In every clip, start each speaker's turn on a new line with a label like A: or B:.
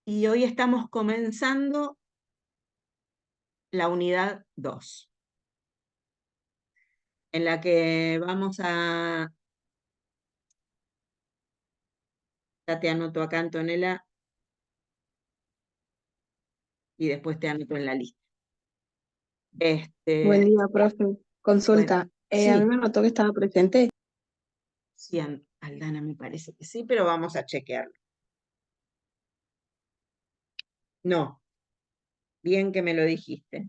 A: Y hoy estamos comenzando la unidad 2, en la que vamos a... Ya te anoto acá, Antonella, y después te anoto en la lista.
B: Buen
A: Este,
B: día, profe.
A: bueno,
B: Consulta. A mí
A: sí,
B: me notó que estaba presente.
A: sí, Aldana me parece que sí, pero vamos a chequearlo. No, bien que me lo dijiste.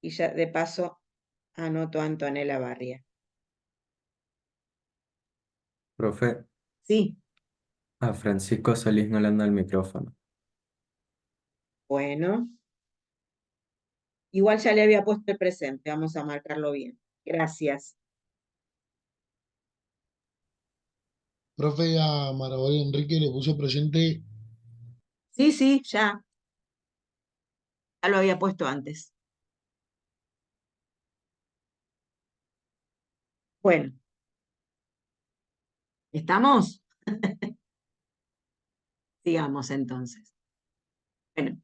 A: Y ya de paso anoto a Antonella Barria.
C: Profe,
A: Sí,
C: a Francisco Solís no le anda el micrófono.
A: bueno. Igual ya le había puesto el presente, vamos a marcarlo bien. Gracias.
D: Profe, a Maravilla Enrique le puso presente.
A: Sí, sí, ya lo había puesto antes. Bueno, ¿estamos? Sigamos entonces. Bueno,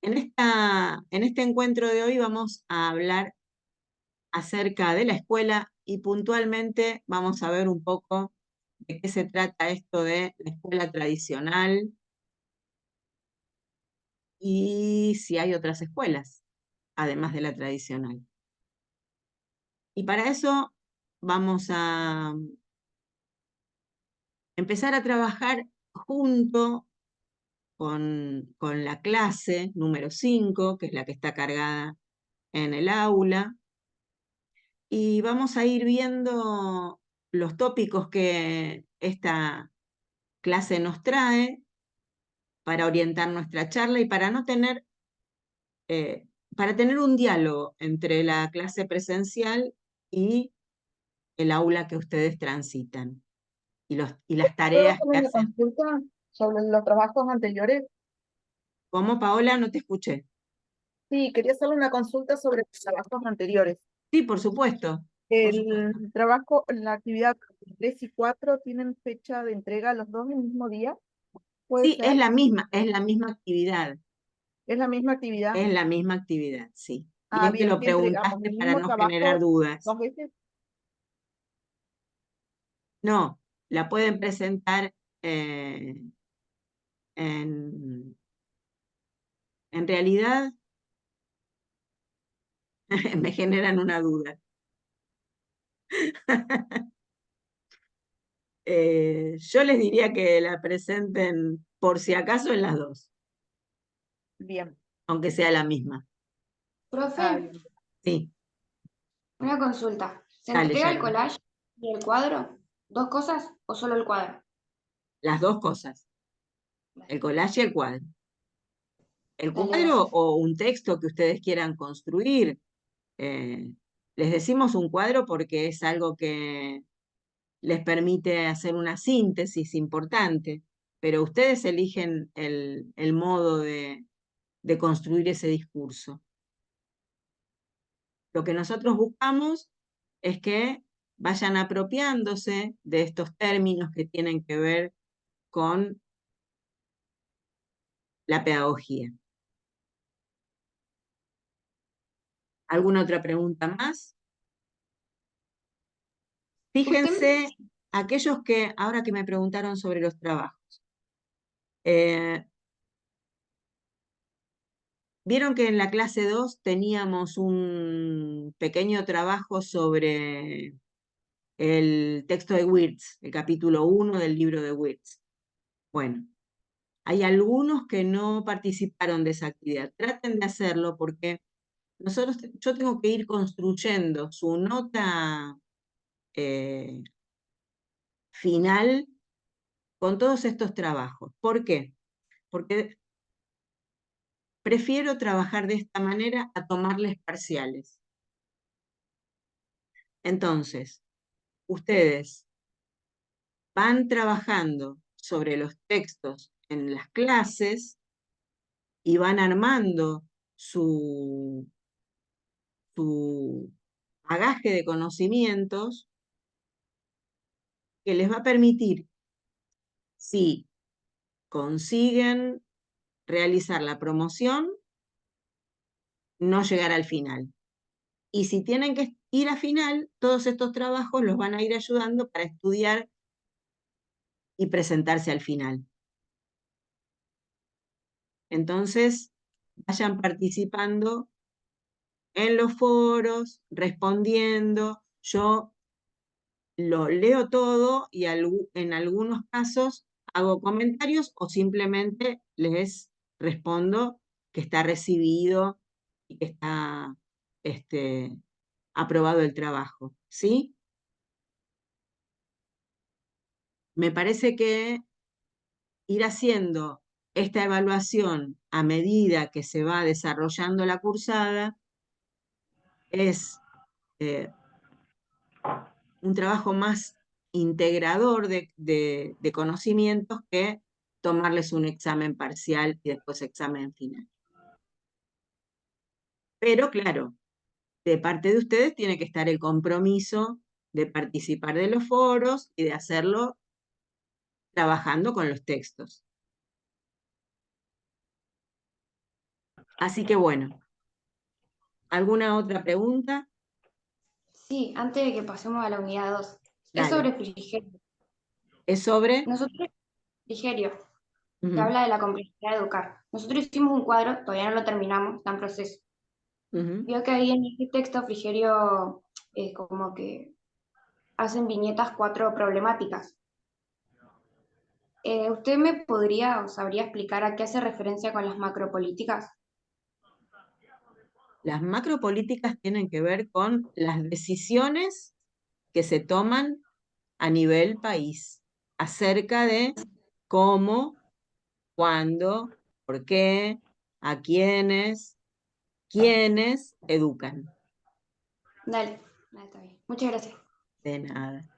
A: en este encuentro de hoy vamos a hablar acerca de la escuela y puntualmente vamos a ver un poco de qué se trata esto de la escuela tradicional y si hay otras escuelas, además de la tradicional. Y para eso vamos a empezar a trabajar junto con la clase número 5, que es la que está cargada en el aula, y vamos a ir viendo los tópicos que esta clase nos trae para orientar nuestra charla y para tener un diálogo entre la clase presencial y el aula que ustedes transitan y las
E: ¿Puedo
A: tareas
E: hacer
A: que
E: una
A: hacen.
E: consulta sobre los trabajos anteriores?
A: ¿Cómo, Paola? No te escuché.
E: Sí, quería hacerle una consulta sobre los trabajos anteriores.
A: Sí, por supuesto, por supuesto.
E: El trabajo, la actividad 3 y 4 tienen fecha de entrega los dos el mismo día, ¿puede
A: Sí,
E: ser?
A: es la misma actividad,
E: ¿Es la misma actividad?
A: es la misma actividad, sí.
E: Ah,
A: Bien que
E: bien,
A: lo
E: ¿qué entregamos?
A: preguntaste
E: ¿El
A: para
E: mismo
A: no generar
E: trabajo
A: dudas.
E: dos veces?
A: No, la pueden presentar eh, en, en realidad me generan una duda. Yo les diría que la presenten por si acaso en las dos,
E: Bien,
A: aunque sea la misma.
F: Profe,
E: bien.
A: Sí,
F: una consulta. ¿Se
A: dale,
F: entrega el
A: Sharon.
F: collage y el cuadro? ¿Dos cosas o solo el cuadro?
A: Las dos cosas, el collage y el cuadro. El
F: Dale,
A: cuadro
F: gracias.
A: o un texto que ustedes quieran construir. eh, Les decimos un cuadro porque es algo que les permite hacer una síntesis importante, pero ustedes eligen el modo de construir ese discurso. Lo que nosotros buscamos es que vayan apropiándose de estos términos que tienen que ver con la pedagogía. ¿Alguna otra pregunta más?
F: Usted,
A: Fíjense, aquellos que, ahora que me preguntaron sobre los trabajos, eh, vieron que en la clase 2 teníamos un pequeño trabajo sobre el texto de Wirtz, el capítulo 1 del libro de Wirtz. Bueno, hay algunos que no participaron de esa actividad. Traten de hacerlo porque yo tengo que ir construyendo su nota eh, final con todos estos trabajos. ¿Por qué? Porque prefiero trabajar de esta manera a tomarles parciales. Entonces, ustedes van trabajando sobre los textos en las clases y van armando su bagaje de conocimientos que les va a permitir, si consiguen realizar la promoción, no llegar al final. Y si tienen que ir a final, todos estos trabajos los van a ir ayudando para estudiar y presentarse al final. Entonces, vayan participando en los foros, respondiendo. Yo lo leo todo y en algunos casos hago comentarios o simplemente les respondo que está recibido y que está aprobado el trabajo, ¿sí? Me parece que ir haciendo esta evaluación a medida que se va desarrollando la cursada es un trabajo más integrador de conocimientos que tomarles un examen parcial y después examen final. Pero claro, de parte de ustedes tiene que estar el compromiso de participar de los foros y de hacerlo trabajando con los textos. Así que bueno, ¿alguna otra pregunta?
F: Sí, antes de que pasemos a la unidad 2. Es
A: Dale.
F: sobre Frigerio.
A: Es sobre...
F: Nosotros, Frigerio, que
A: Ujú,
F: habla de la complejidad de educar. Nosotros hicimos un cuadro, todavía no lo terminamos, está en proceso.
A: ujú.
F: Veo que ahí en este texto Frigerio como que hacen viñetas 4 problemáticas. ¿Usted me podría o sabría explicar a qué hace referencia con las macropolíticas?
A: Las macropolíticas tienen que ver con las decisiones que se toman a nivel país acerca de cómo, cuándo, por qué, a quiénes educan.
F: Dale, está bien. Muchas gracias.
A: De nada.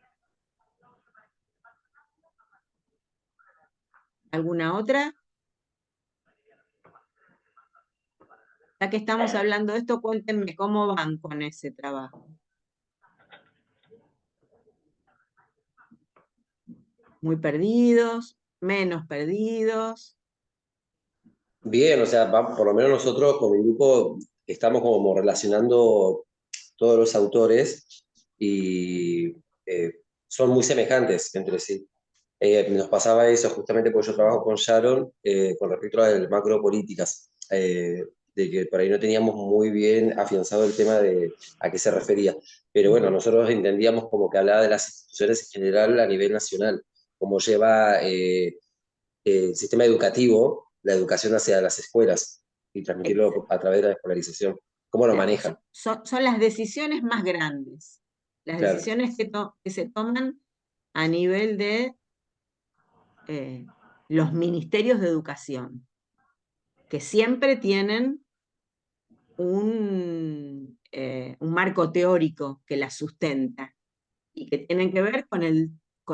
A: ¿Alguna otra? Ya que estamos hablando de esto, cuéntenme cómo van con ese trabajo. ¿Muy perdidos? ¿Menos perdidos?
B: Bien, o sea, por lo menos nosotros con el grupo estamos como relacionando todos los autores y son muy semejantes entre sí. Nos pasaba eso justamente porque yo trabajo con Sharon con respecto a las macropolíticas, de que por ahí no teníamos muy bien afianzado el tema de a qué se refería. Pero bueno, nosotros entendíamos como que hablaba de las instituciones en general a nivel nacional, cómo lleva el sistema educativo, la educación hacia las escuelas y transmitirlo a través de la escolarización. ¿Cómo lo
A: Claro,
B: manejan?
A: son las decisiones más grandes, las
B: Claro.
A: decisiones que se toman a nivel de los ministerios de educación, que siempre tienen un marco teórico que las sustenta y que tienen que ver con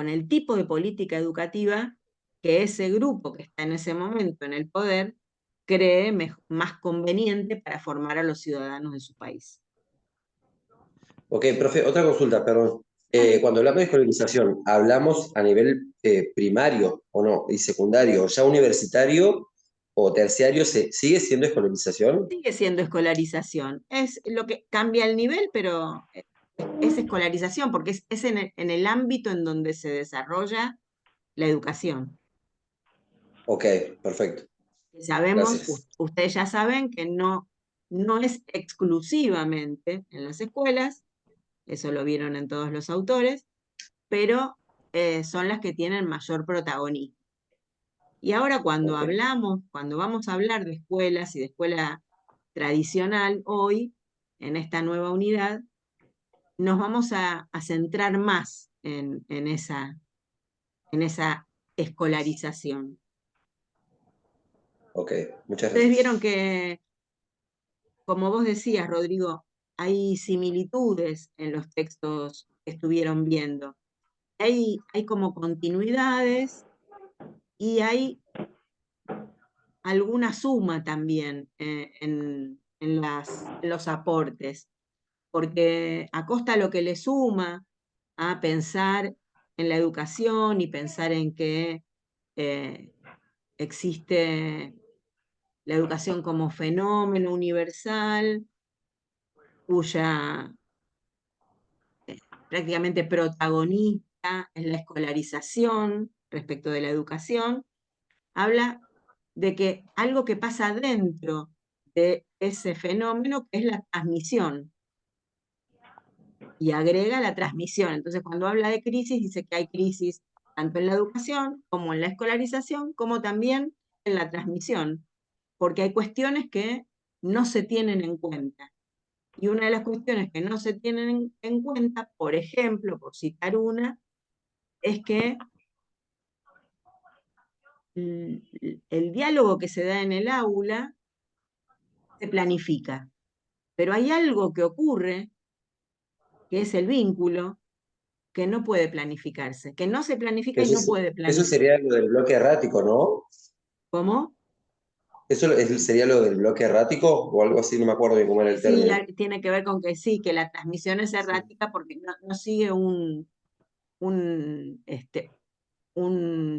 A: el tipo de política educativa que ese grupo que está en ese momento en el poder cree más conveniente para formar a los ciudadanos de su país.
B: Ok, profe, otra consulta, perdón. Cuando hablamos de escolarización, ¿hablamos a nivel primario o no? ¿Y secundario? ¿Ya universitario o terciario sigue siendo escolarización?
A: Sigue siendo escolarización. Es lo que cambia el nivel, pero es escolarización, porque es en el ámbito en donde se desarrolla la educación.
B: Ok, perfecto.
A: Sabemos,
B: Gracias.
A: ustedes ya saben que no es exclusivamente en las escuelas, eso lo vieron en todos los autores, pero son las que tienen mayor protagonismo. Y ahora cuando
B: Ok.
A: cuando vamos a hablar de escuelas y de escuela tradicional hoy, en esta nueva unidad, nos vamos a centrar más en esa escolarización.
B: Ok, muchas
A: Ustedes
B: gracias.
A: vieron que, como vos decías, Rodrigo, hay similitudes en los textos que estuvieron viendo. Hay como continuidades y hay alguna suma también en los aportes, porque acosta lo que le suma a pensar en la educación y pensar en que existe la educación como fenómeno universal, cuya prácticamente protagonista es la escolarización respecto de la educación, habla de que algo que pasa dentro de ese fenómeno, que es la transmisión, y agrega la transmisión. Entonces, cuando habla de crisis, dice que hay crisis tanto en la educación como en la escolarización, como también en la transmisión, porque hay cuestiones que no se tienen en cuenta. Y una de las cuestiones que no se tienen en cuenta, por ejemplo, por citar una, es que el diálogo que se da en el aula se planifica, pero hay algo que ocurre, que es el vínculo, que no puede planificarse, que no se planifica y
B: Eso,
A: no puede
B: eso
A: planificar.
B: sería lo del bloque errático, ¿no?
A: ¿Cómo?
B: ¿Eso sería lo del bloque errático o algo así? No me acuerdo bien cómo era el
A: Sí,
B: término.
A: tiene que ver con que sí, que la transmisión es
B: Sí.
A: errática porque no sigue un, un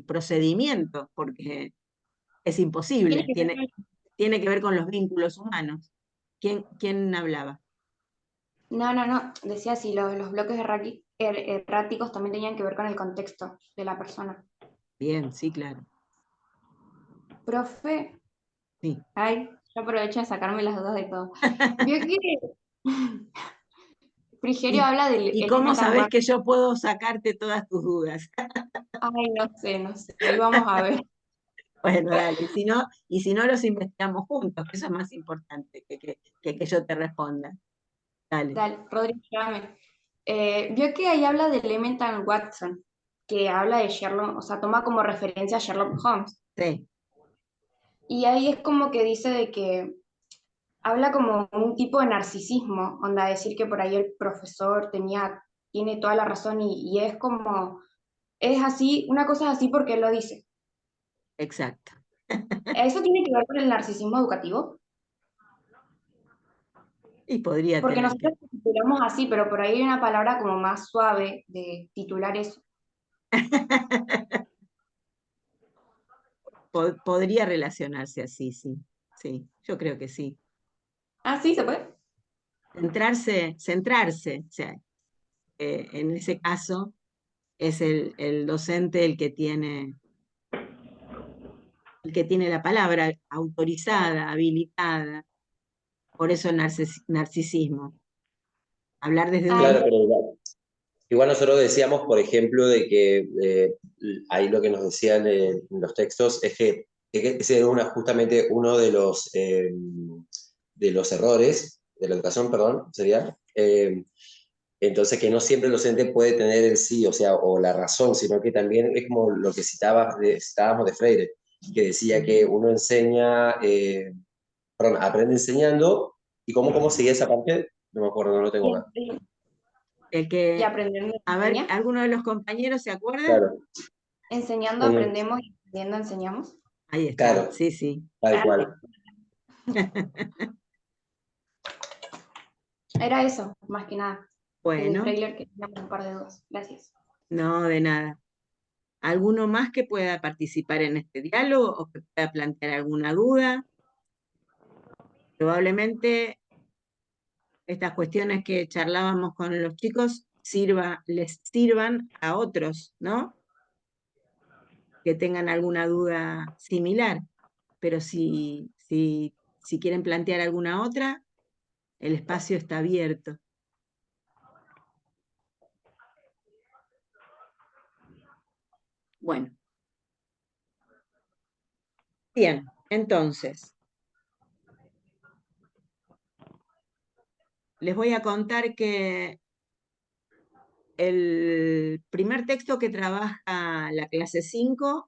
A: procedimiento, porque es
F: Tiene
A: imposible,
F: que ver
A: tiene que ver con los vínculos humanos. ¿Quién hablaba?
F: no, decía si los bloques erráticos también tenían que ver con el contexto de la persona.
A: Bien, sí, claro.
F: Profe,
A: Sí.
F: ay, yo aprovecho de sacarme las dudas de todo. Vio que Frigerio
A: ¿Y,
F: habla del
A: y cómo
F: elemental
A: sabés
F: word.
A: que yo puedo sacarte todas tus dudas?
F: Ay, no sé, ahí vamos a ver.
A: Bueno, dale, y si no los investigamos juntos, que eso es más importante que yo te responda. Dale.
F: Dale, Rodrigo, llame. Vio que ahí habla de Elemental Watson, que habla de Sherlock, o sea, toma como referencia a Sherlock Holmes.
A: Sí,
F: Y ahí es como que dice de que habla como un tipo de narcisismo, onda decir que por ahí el profesor tiene toda la razón y es como, es así, una cosa es así porque él lo dice.
A: exacto.
F: ¿Eso tiene que ver con el narcisismo educativo?
A: Y podría
F: Porque
A: tener que.
F: nosotros titulamos así, pero por ahí hay una palabra como más suave de titular eso.
A: Podría relacionarse así, sí. Sí, yo creo que sí.
F: Ah, sí, se puede.
A: Centrarse, o sea, en ese caso es el docente el que tiene la palabra autorizada, habilitada, por eso el narcisismo. Hablar desde una.
F: Ay,
B: Claro, pero igual nosotros decíamos, por ejemplo, de que ahí lo que nos decían los textos es que ese era justamente uno de los errores de la educación, perdón, sería. Entonces, que no siempre el docente puede tener el sí, o sea, o la razón, sino que también es como lo que citábamos de Freire, que decía que uno enseña, perdón, aprende enseñando, y cómo seguía esa parte, no me acuerdo, no lo tengo acá.
A: El
F: y
A: que,
F: aprendiendo
A: a ver,
F: enseña.
A: ¿alguno de los compañeros se acuerda?
B: Claro,
F: Enseñando
B: uno,
F: aprendemos y aprendiendo enseñamos.
A: Ahí está,
B: claro,
A: sí, sí.
B: tal
F: Ah,
B: cual.
F: era eso, más que nada. De
A: Bueno,
F: Freyler que teníamos un par de dudas. Gracias.
A: no, de nada. ¿Alguno más que pueda participar en este diálogo o que pueda plantear alguna duda? Probablemente estas cuestiones que charlábamos con los chicos les sirvan a otros, ¿no? Que tengan alguna duda similar. Pero si quieren plantear alguna otra, el espacio está abierto. Bueno, bien, entonces, les voy a contar que el primer texto que trabaja la clase 5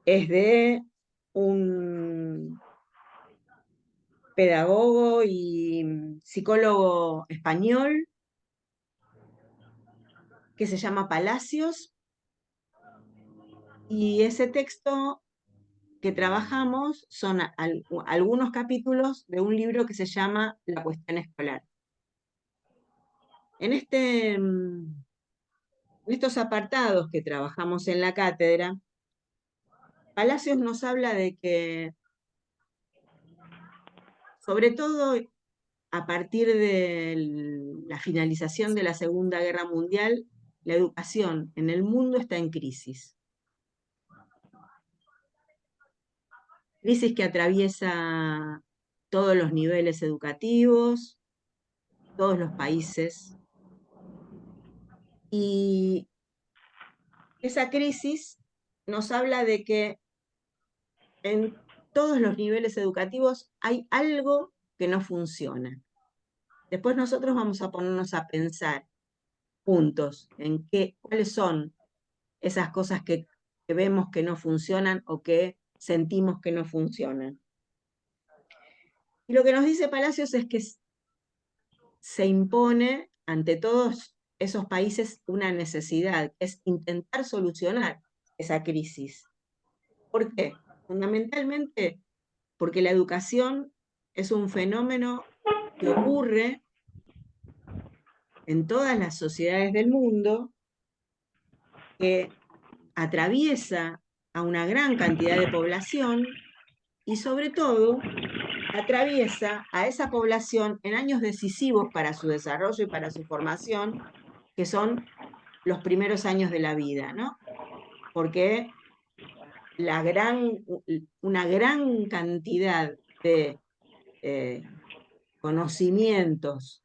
A: es de un pedagogo y psicólogo español que se llama Palacios, y ese texto que trabajamos son algunos capítulos de un libro que se llama La cuestión escolar. En estos apartados que trabajamos en la cátedra, Palacios nos habla de que sobre todo a partir de la finalización de la Segunda Guerra Mundial, la educación en el mundo está en crisis. Crisis que atraviesa todos los niveles educativos, todos los países. Y esa crisis nos habla de que en todos los niveles educativos hay algo que no funciona. Después nosotros vamos a ponernos a pensar juntos en cuáles son esas cosas que vemos que no funcionan o que sentimos que no funcionan. Y lo que nos dice Palacios es que se impone ante todos esos países una necesidad, que es intentar solucionar esa crisis. ¿Por qué? Fundamentalmente porque la educación es un fenómeno que ocurre en todas las sociedades del mundo, que atraviesa a una gran cantidad de población y sobre todo atraviesa a esa población en años decisivos para su desarrollo y para su formación, que son los primeros años de la vida, ¿no? Porque una gran cantidad de conocimientos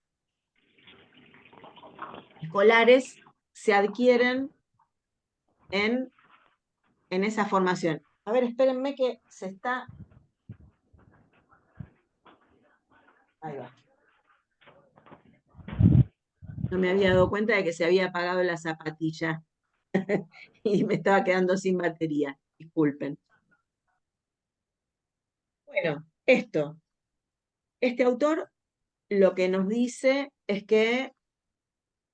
A: escolares se adquieren en esa formación. A ver, espérenme que se está... Ahí va. No me había dado cuenta de que se había apagado la zapatilla y me estaba quedando sin batería. Disculpen. Bueno, este autor lo que nos dice es que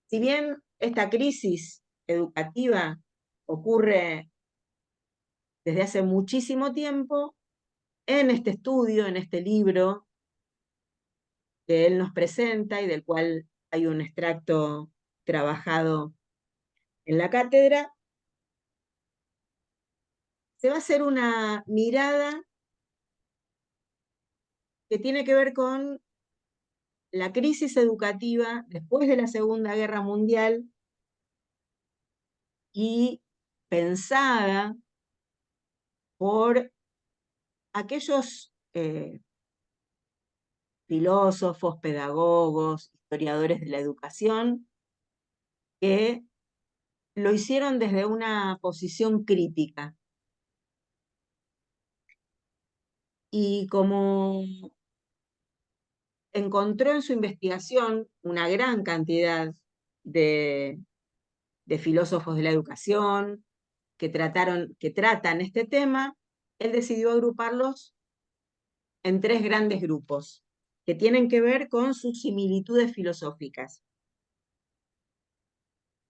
A: si bien esta crisis educativa ocurre desde hace muchísimo tiempo, en este estudio, en este libro que él nos presenta y del cual hay un extracto trabajado en la cátedra, se va a hacer una mirada que tiene que ver con la crisis educativa después de la Segunda Guerra Mundial y pensada por aquellos filósofos, pedagogos, historiadores de la educación que lo hicieron desde una posición crítica. Y como encontró en su investigación una gran cantidad de filósofos de la educación que tratan este tema, él decidió agruparlos en 3 grandes grupos que tienen que ver con sus similitudes filosóficas.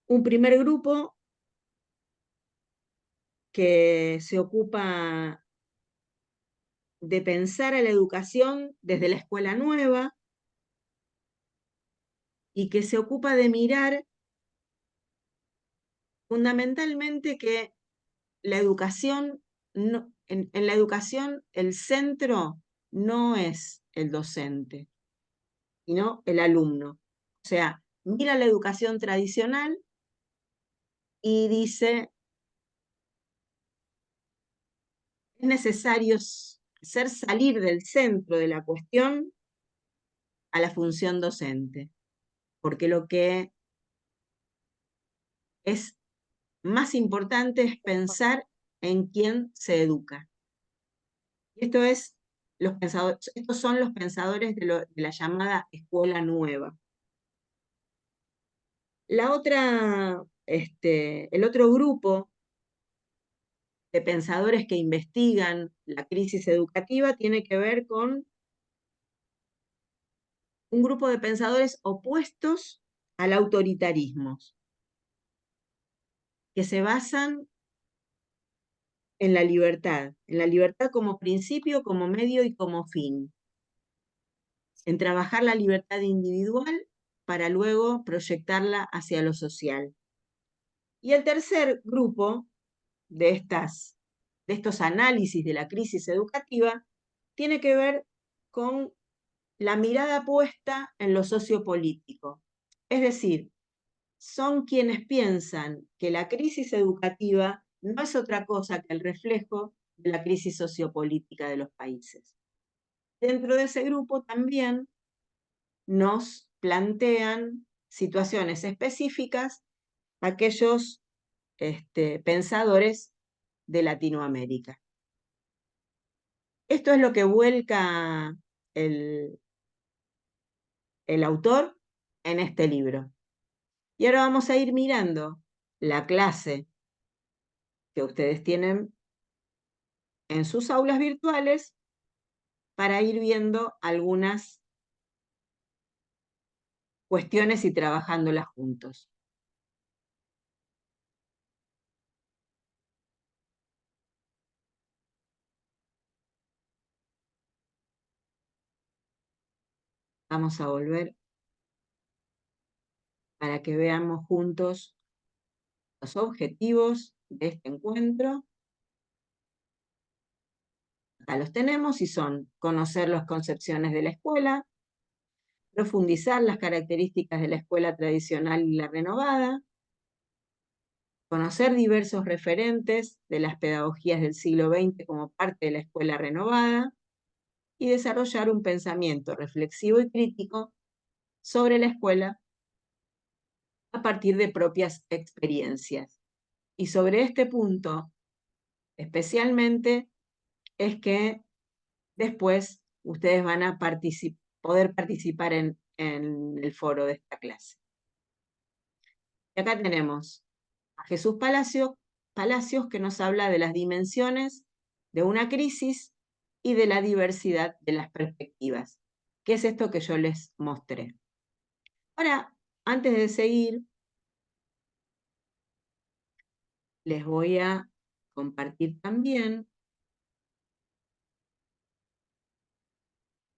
A: Un primer grupo que se ocupa de pensar a la educación desde la escuela nueva y que se ocupa de mirar fundamentalmente que la educación, en la educación el centro no es el docente, sino el alumno. O sea, mira la educación tradicional y dice, es necesario hacer salir del centro de la cuestión a la función docente, porque lo que es más importante es pensar en quién se educa. Estos son los pensadores de la llamada escuela nueva. El otro grupo de pensadores que investigan la crisis educativa tiene que ver con un grupo de pensadores opuestos al autoritarismo, que se basan en la libertad como principio, como medio y como fin, en trabajar la libertad individual para luego proyectarla hacia lo social. Y el tercer grupo de estos análisis de la crisis educativa tiene que ver con la mirada puesta en lo sociopolítico. Es decir, son quienes piensan que la crisis educativa no es otra cosa que el reflejo de la crisis sociopolítica de los países. Dentro de ese grupo también nos plantean situaciones específicas aquellos pensadores de Latinoamérica. Esto es lo que vuelca el autor en este libro. Y ahora vamos a ir mirando la clase que ustedes tienen en sus aulas virtuales para ir viendo algunas cuestiones y trabajándolas juntos. Vamos a volver para que veamos juntos los objetivos de este encuentro. Acá los tenemos y son conocer las concepciones de la escuela, profundizar las características de la escuela tradicional y la renovada, conocer diversos referentes de las pedagogías del siglo XX como parte de la escuela renovada y desarrollar un pensamiento reflexivo y crítico sobre la escuela a partir de propias experiencias. Y sobre este punto, especialmente, es que después ustedes van a poder participar en el foro de esta clase. Y acá tenemos a Jesús Palacios, que nos habla de las dimensiones de una crisis y de la diversidad de las perspectivas, que es esto que yo les mostré. Ahora, antes de seguir, les voy a compartir también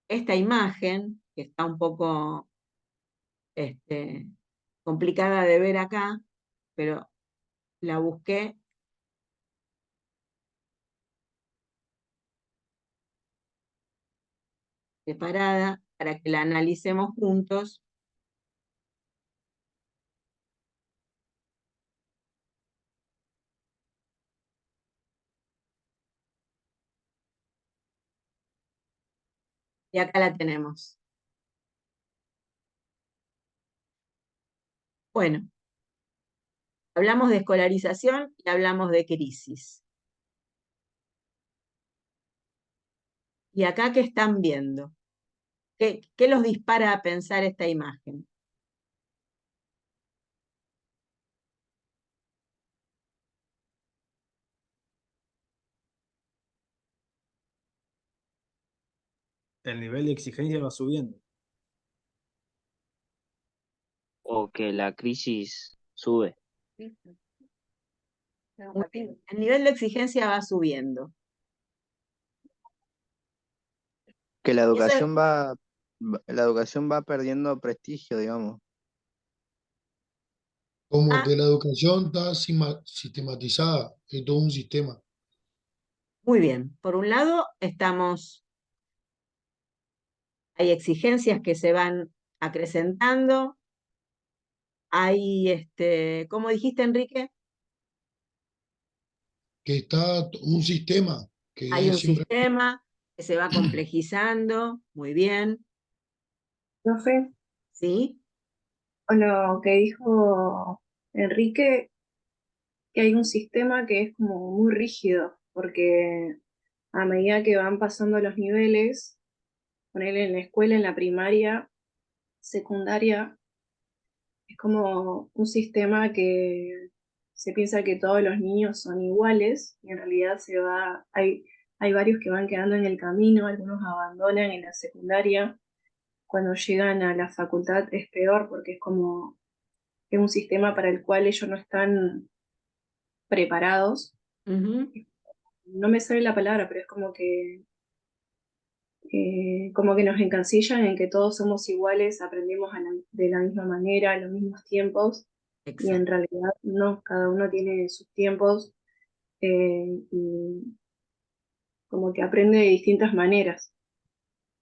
A: esta imagen, que está un poco complicada de ver acá, pero la busqué separada para que la analicemos juntos. Y acá la tenemos. Bueno, hablamos de escolarización y hablamos de crisis. ¿Y acá qué están viendo? ¿Qué los dispara a pensar esta imagen?
G: El nivel de exigencia va subiendo.
H: O que la crisis sube.
A: El nivel de exigencia va subiendo.
I: Que la
A: Eso
I: educación la educación va perdiendo prestigio, digamos.
D: Como que la educación está sistematizada, es todo un sistema.
A: muy bien. Por un lado, hay exigencias que se van acrecentando. Hay, ¿cómo dijiste, Enrique?
D: Que está un sistema que
A: Hay un
D: es siempre.
A: sistema que se va complejizando. Muy bien.
J: Profe,
A: ¿Sí?
J: con lo que dijo Enrique, que hay un sistema que es como muy rígido, porque a medida que van pasando los niveles, ponerle en la escuela, en la primaria, secundaria, es como un sistema que se piensa que todos los niños son iguales y en realidad hay varios que van quedando en el camino, algunos abandonan en la secundaria. Cuando llegan a la facultad es peor porque es un sistema para el cual ellos no están preparados.
A: Ujú.
J: No me sale la palabra, pero es como que nos encasillan en que todos somos iguales, aprendemos de la misma manera, a los mismos tiempos, y en
A: Exacto.
J: realidad no, cada uno tiene sus tiempos y como que aprende de distintas maneras.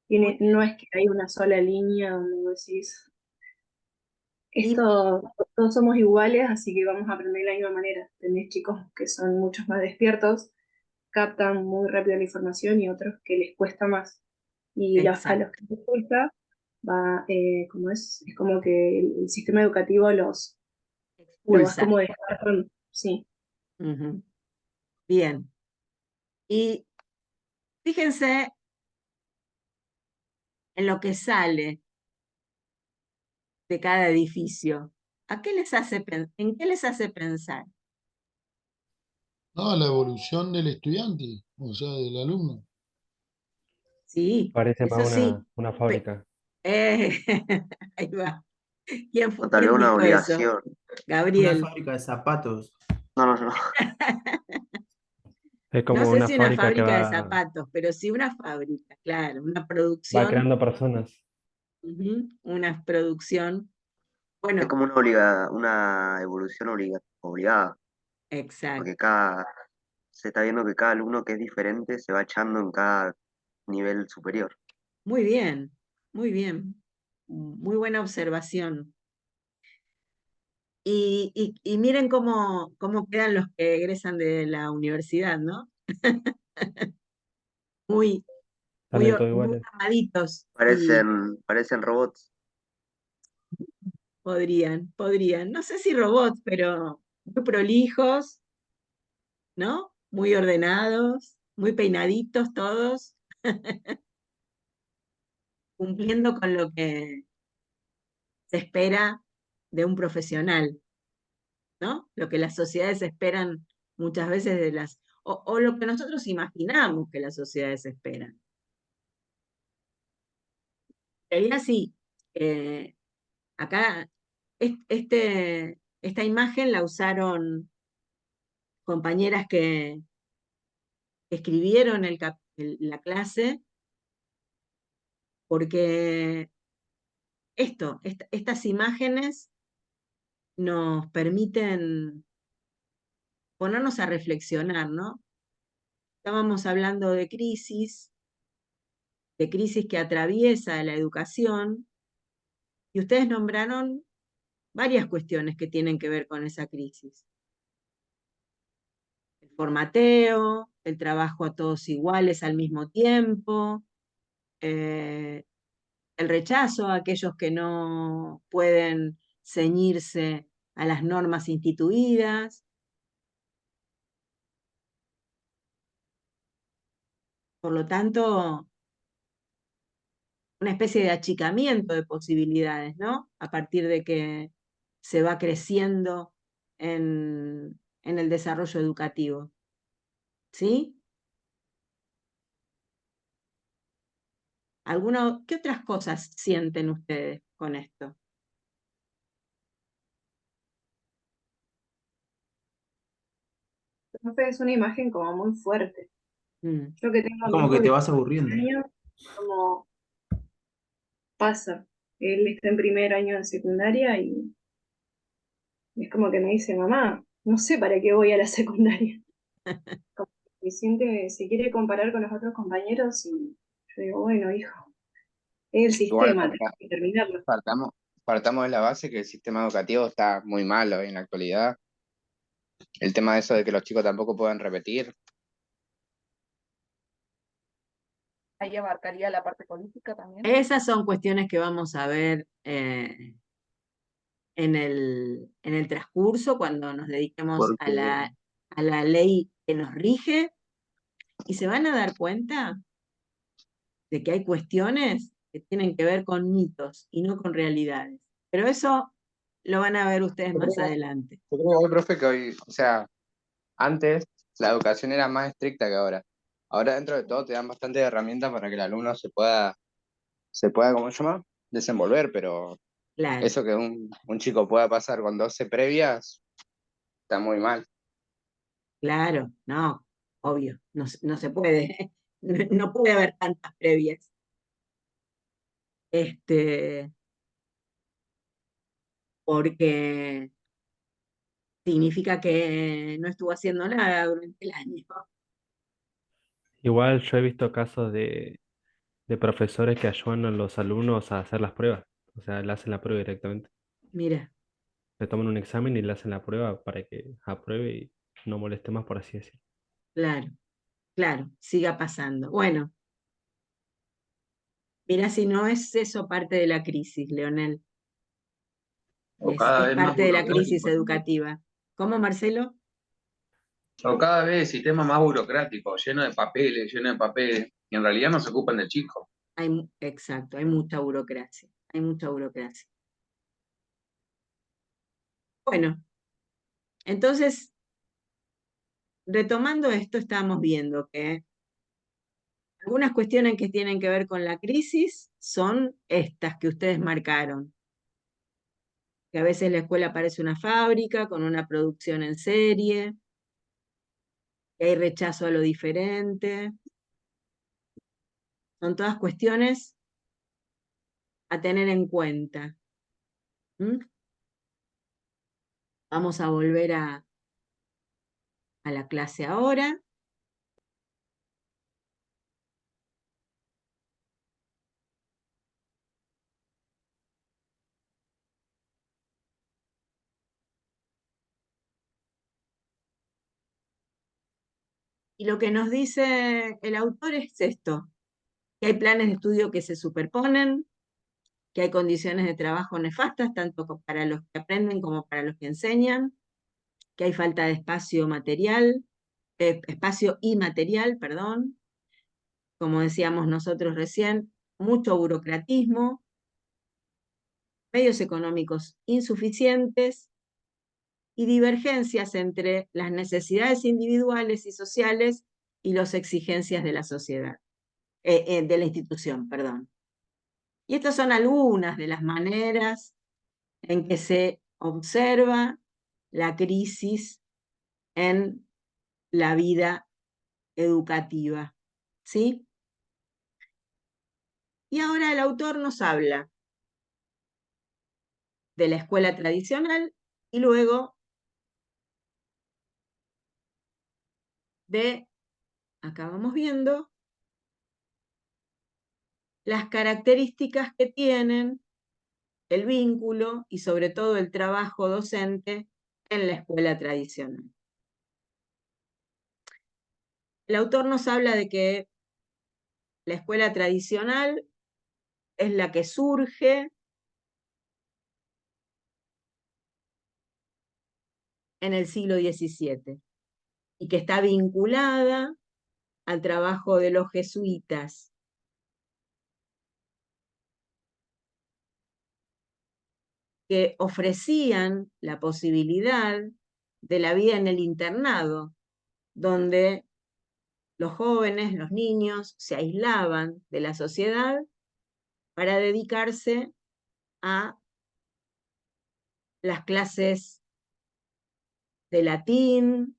J: No es que hay una sola línea donde vos decís,
A: Y
J: esto, todos somos iguales, así que vamos a aprender de la misma manera. Tenés chicos que son muchos más despiertos, captan muy rápido la información y otros que les cuesta más. Y a los
A: exacto,
J: que les cuesta, como es como que el sistema educativo lo vas
A: expulsa.
J: como descartando. Sí.
A: Ujú. Bien. Y fíjense en lo que sale de cada edificio. ¿En qué les hace pensar?
D: No, la evolución del estudiante, o sea, del alumno.
A: Sí,
C: Parece más
A: eso sí.
C: una
A: Pe-
C: fábrica.
A: eh, ahí va.
K: O tal vez
A: ¿Quién
K: una
A: dijo eso?
K: obligación.
G: Una
A: Gabriel.
G: fábrica de zapatos.
K: No, no, no.
C: Es
A: No
C: como
A: sé
C: una
A: si una
C: fábrica que
A: fábrica de zapatos, pero sí una fábrica, claro, una
C: va
A: producción,
C: creando personas.
A: una producción.
K: Es
A: Bueno,
K: como una evolución obligada,
A: exacto.
K: porque se está viendo que cada alumno que es diferente se va echando en cada nivel superior.
A: Muy bien, muy bien. Muy buena observación. Y miren cómo quedan los que egresan de la universidad, ¿no? Muy,
C: Salen todos
A: muy
C: iguales.
A: armaditos y
K: Parecen robots.
A: podrían. No sé si robots, pero muy prolijos, ¿no? Muy ordenados, muy peinaditos todos, cumpliendo con lo que se espera de un profesional, ¿no? Lo que las sociedades esperan muchas veces o lo que nosotros imaginamos que las sociedades esperan. En realidad sí, eh, acá esta imagen la usaron compañeras que escribieron la clase porque estas imágenes nos permiten ponernos a reflexionar, ¿no? Estábamos hablando de crisis que atraviesa la educación, y ustedes nombraron varias cuestiones que tienen que ver con esa crisis. El formateo, el trabajo a todos iguales al mismo tiempo, eh, el rechazo a aquellos que no pueden ceñirse a las normas instituidas. Por lo tanto, una especie de achicamiento de posibilidades, ¿no? A partir de que se va creciendo en el desarrollo educativo. ¿Sí? ¿Qué otras cosas sienten ustedes con esto?
J: Entonces es una imagen como muy fuerte.
A: Mm,
J: Yo que tengo a
G: Es
J: mi
G: como que
J: hijo
G: te
J: de
G: vas aburriendo.
J: 15 años, como pasa. Él está en primer año de secundaria y es como que me dice, mamá, no sé para qué voy a la secundaria. Como que se quiere comparar con los otros compañeros y yo digo, bueno, hijo, es el
I: Igual
J: sistema, tenés que terminarlo.
I: partamos, partamos de la base que el sistema educativo está muy malo en la actualidad. El tema de eso de que los chicos tampoco puedan repetir.
E: Ahí abarcaría la parte política también.
A: Esas son cuestiones que vamos a ver en el transcurso cuando nos dediquemos a
I: Porque
A: a la ley que nos rige, y se van a dar cuenta de que hay cuestiones que tienen que ver con mitos y no con realidades. Pero eso lo van a ver ustedes
I: yo
A: más
I: creo,
A: adelante.
I: yo creo hoy, profe, que hoy, o sea, antes la educación era más estricta que ahora. Ahora dentro de todo te dan bastantes herramientas para que el alumno se pueda, ¿cómo se llama? Desenvolver, pero
A: Claro,
I: eso que un chico pueda pasar con 12 previas está muy mal.
A: claro, no, obvio, no se puede, no puede haber tantas previas. Este, porque significa que no estuvo haciendo nada durante el año.
C: Igual yo he visto casos
L: de profesores que ayudan a los alumnos a hacer las pruebas. O sea, le hacen la prueba directamente.
A: Mira,
L: Le toman un examen y le hacen la prueba para que apruebe y no moleste más, por así decirlo.
A: claro, claro, siga pasando. Bueno, mira, si no es eso parte de la crisis, Leonel.
M: O cada
A: Es
M: vez más
A: parte de la crisis
M: burocrático.
A: educativa. ¿Cómo, Marcelo?
M: O cada vez sistema más burocrático, lleno de papeles, lleno de papeles. Y en realidad no se ocupan del chico.
A: Exacto, hay mucha burocracia. Hay mucha burocracia. Bueno, entonces, retomando esto, estamos viendo que algunas cuestiones que tienen que ver con la crisis son estas que ustedes marcaron. Que a veces la escuela parece una fábrica con una producción en serie, que hay rechazo a lo diferente. Son todas cuestiones a tener en cuenta. ¿Mm? Vamos a volver a la clase ahora. Y lo que nos dice el autor es esto, que hay planes de estudio que se superponen, que hay condiciones de trabajo nefastas, tanto para los que aprenden como para los que enseñan, que hay falta de espacio material, espacio y material, perdón, como decíamos nosotros recién, mucho burocratismo, medios económicos insuficientes y divergencias entre las necesidades individuales y sociales y las exigencias de la sociedad, de la institución, perdón. Y estas son algunas de las maneras en que se observa la crisis en la vida educativa, ¿sí? Y ahora el autor nos habla de la escuela tradicional y luego de, acá vamos viendo, las características que tienen el vínculo y sobre todo el trabajo docente en la escuela tradicional. El autor nos habla de que la escuela tradicional es la que surge en el siglo XVII y que está vinculada al trabajo de los jesuitas, que ofrecían la posibilidad de la vida en el internado, donde los jóvenes, los niños, se aislaban de la sociedad para dedicarse a las clases de latín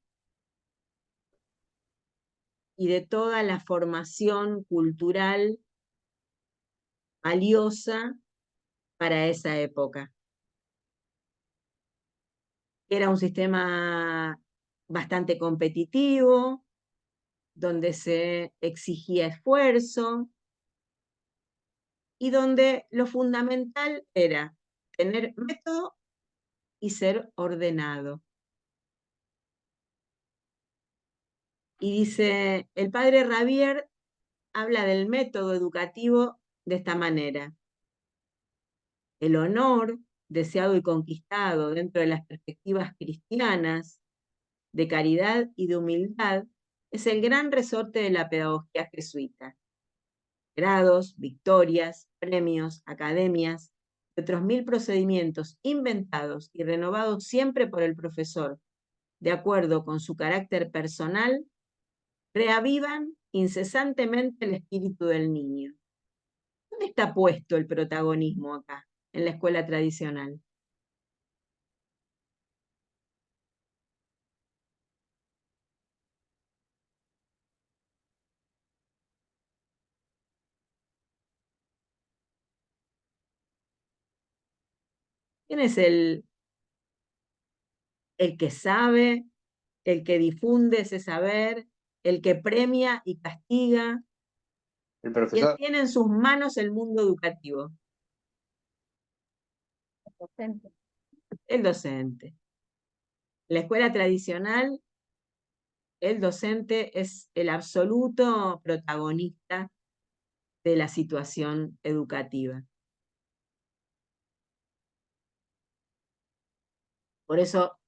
A: y de toda la formación cultural valiosa para esa época. Era un sistema bastante competitivo, donde se exigía esfuerzo y donde lo fundamental era tener método y ser ordenado. Y dice, el padre Rabier habla del método educativo de esta manera. El honor deseado y conquistado dentro de las perspectivas cristianas de caridad y de humildad es el gran resorte de la pedagogía jesuita. Grados, victorias, premios, academias y otros 1000 procedimientos inventados y renovados siempre por el profesor, de acuerdo con su carácter personal, reavivan incesantemente el espíritu del niño. ¿Dónde está puesto el protagonismo acá, en la escuela tradicional? ¿Quién es el que sabe, el que difunde ese saber, el que premia y castiga,
I: El
A: ¿Quién
I: profesor.
A: tiene en sus manos el mundo educativo?
E: Docente.
A: El docente. La escuela tradicional, el docente es el absoluto protagonista de la situación educativa. Por eso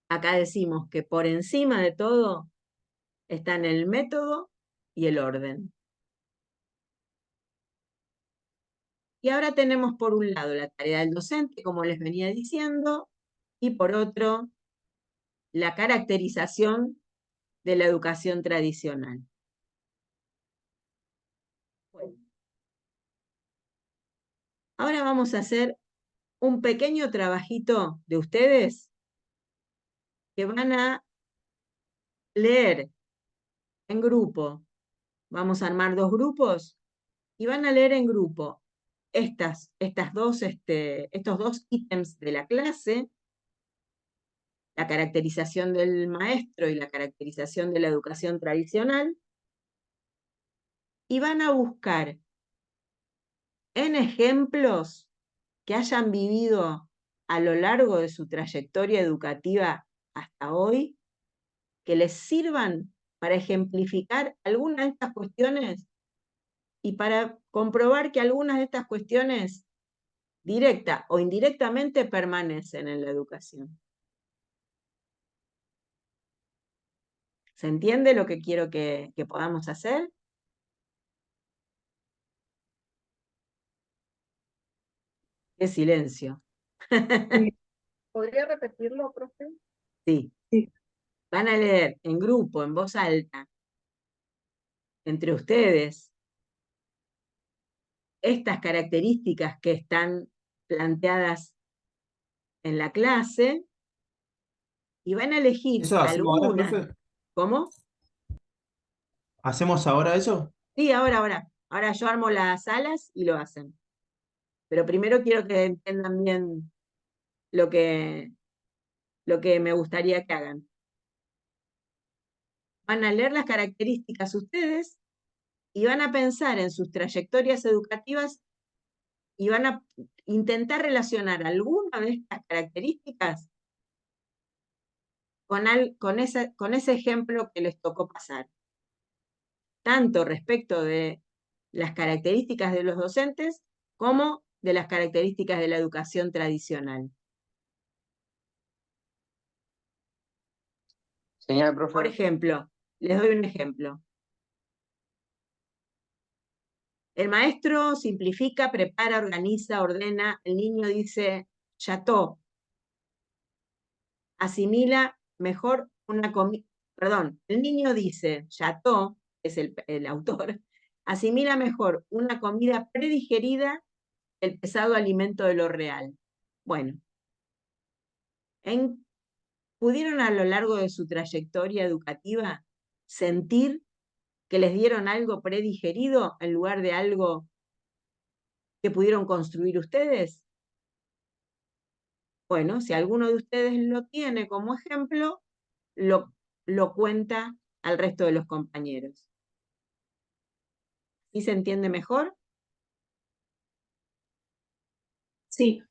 A: acá decimos que por encima de todo están el método y el orden. Y ahora tenemos por un lado la tarea del docente, como les venía diciendo, y por otro, la caracterización de la educación tradicional. Bueno, ahora vamos a hacer un pequeño trabajito de ustedes que van a leer en grupo. Vamos a armar 2 grupos y van a leer en grupo estos 2 ítems de la clase, la caracterización del maestro y la caracterización de la educación tradicional, y van a buscar en ejemplos que hayan vivido a lo largo de su trayectoria educativa hasta hoy, que les sirvan para ejemplificar algunas de estas cuestiones y para comprobar que algunas de estas cuestiones, directa o indirectamente, permanecen en la educación. ¿Se entiende lo que quiero que podamos hacer? ¡Qué silencio!
E: ¿Podría repetirlo, profe?
A: Sí.
J: Sí.
A: Van a leer en grupo, en voz alta, entre ustedes, estas características que están planteadas en la clase y van a elegir
G: ¿Eso hacemos ahora,
A: algunas.
G: profe?
A: ¿Cómo?
G: ¿Hacemos ahora eso?
A: Sí, ahora. Ahora yo armo las salas y lo hacen. Pero primero quiero que entiendan bien lo que me gustaría que hagan. Van a leer las características ustedes y van a pensar en sus trayectorias educativas y van a intentar relacionar alguna de estas características con ese ejemplo que les tocó pasar. Tanto respecto de las características de los docentes como de las características de la educación tradicional.
I: Señal,
A: Por
I: profe.
A: ejemplo, les doy un ejemplo. El maestro simplifica, prepara, organiza, ordena. El niño dice, chateau. Asimila mejor una comida. Perdón, el niño dice, chateau, es el autor, asimila mejor una comida predigerida que el pesado alimento de lo real. Bueno, ¿pudieron a lo largo de su trayectoria educativa sentir que les dieron algo predigerido en lugar de algo que pudieron construir ustedes? Bueno, si alguno de ustedes lo tiene como ejemplo, lo cuenta al resto de los compañeros. ¿Sí se entiende mejor?
J: Sí.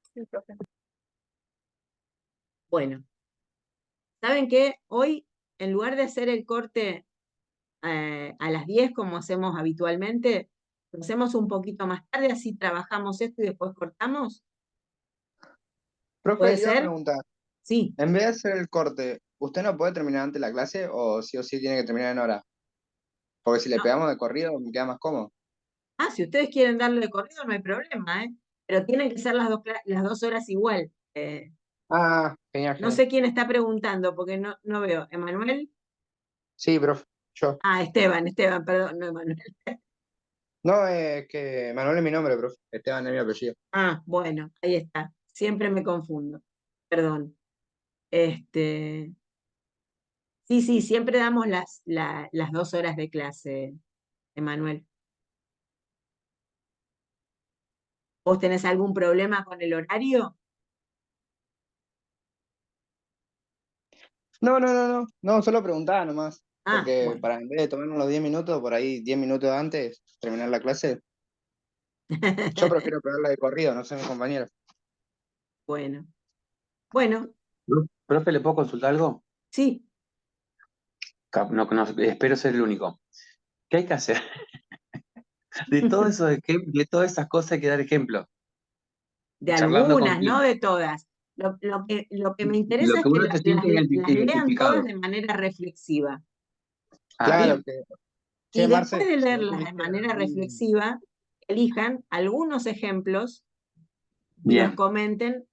E: Sí, profe.
A: Bueno, ¿saben qué? Hoy, en lugar de hacer el corte a las 10 como hacemos habitualmente, lo hacemos un poquito más tarde, así trabajamos esto y después cortamos.
I: Profe,
A: ¿Puede
I: le iba a
A: ser?
I: preguntar,
A: Sí.
I: en vez de hacer el corte, ¿usted no puede terminar antes la clase o sí tiene que terminar en hora? Porque si le
A: No.
I: pegamos de corrido, me queda más cómodo.
A: Ah, si ustedes quieren darle de corrido, no hay problema, ¿eh? Pero tienen que ser las 2 horas igual.
I: Ah, genial,
A: No
I: genial.
A: sé quién está preguntando, porque no veo. ¿Emanuel?
I: Sí, profe, yo.
A: Ah, Esteban, perdón, no Emanuel.
I: No, es que Manuel es mi nombre, profe. Esteban es mi apellido.
A: Ah, bueno, ahí está. Siempre me confundo. Perdón. Sí, siempre damos las 2 horas de clase, Emanuel. ¿Vos tenés algún problema con el horario?
I: No, solo preguntaba nomás.
A: Ah,
I: Porque
A: bueno.
I: para en vez de tomarnos los 10 minutos, por ahí 10 minutos antes, terminar la clase, yo prefiero pegarla de corrido, no sé mis compañeros.
A: Bueno. Bueno,
M: Profe, ¿le puedo consultar algo?
A: sí.
M: Espero ser el único. ¿Qué hay que hacer? De todo eso, de todas esas cosas hay que dar ejemplo.
A: De
M: Charlando con
A: algunas, no
M: quién.
A: de todas. Lo que me
M: Lo
A: interesa es
M: que
A: que
M: uno se siente
A: las lean todas
M: identificado.
A: de manera reflexiva.
I: Claro
A: ¿Sí?
I: que,
A: Y
I: che,
A: después
I: Marce,
A: de
I: si no
A: leerlas de
I: tuviste
A: manera
I: algún...
A: reflexiva, elijan algunos ejemplos y los
M: Bien.
A: comenten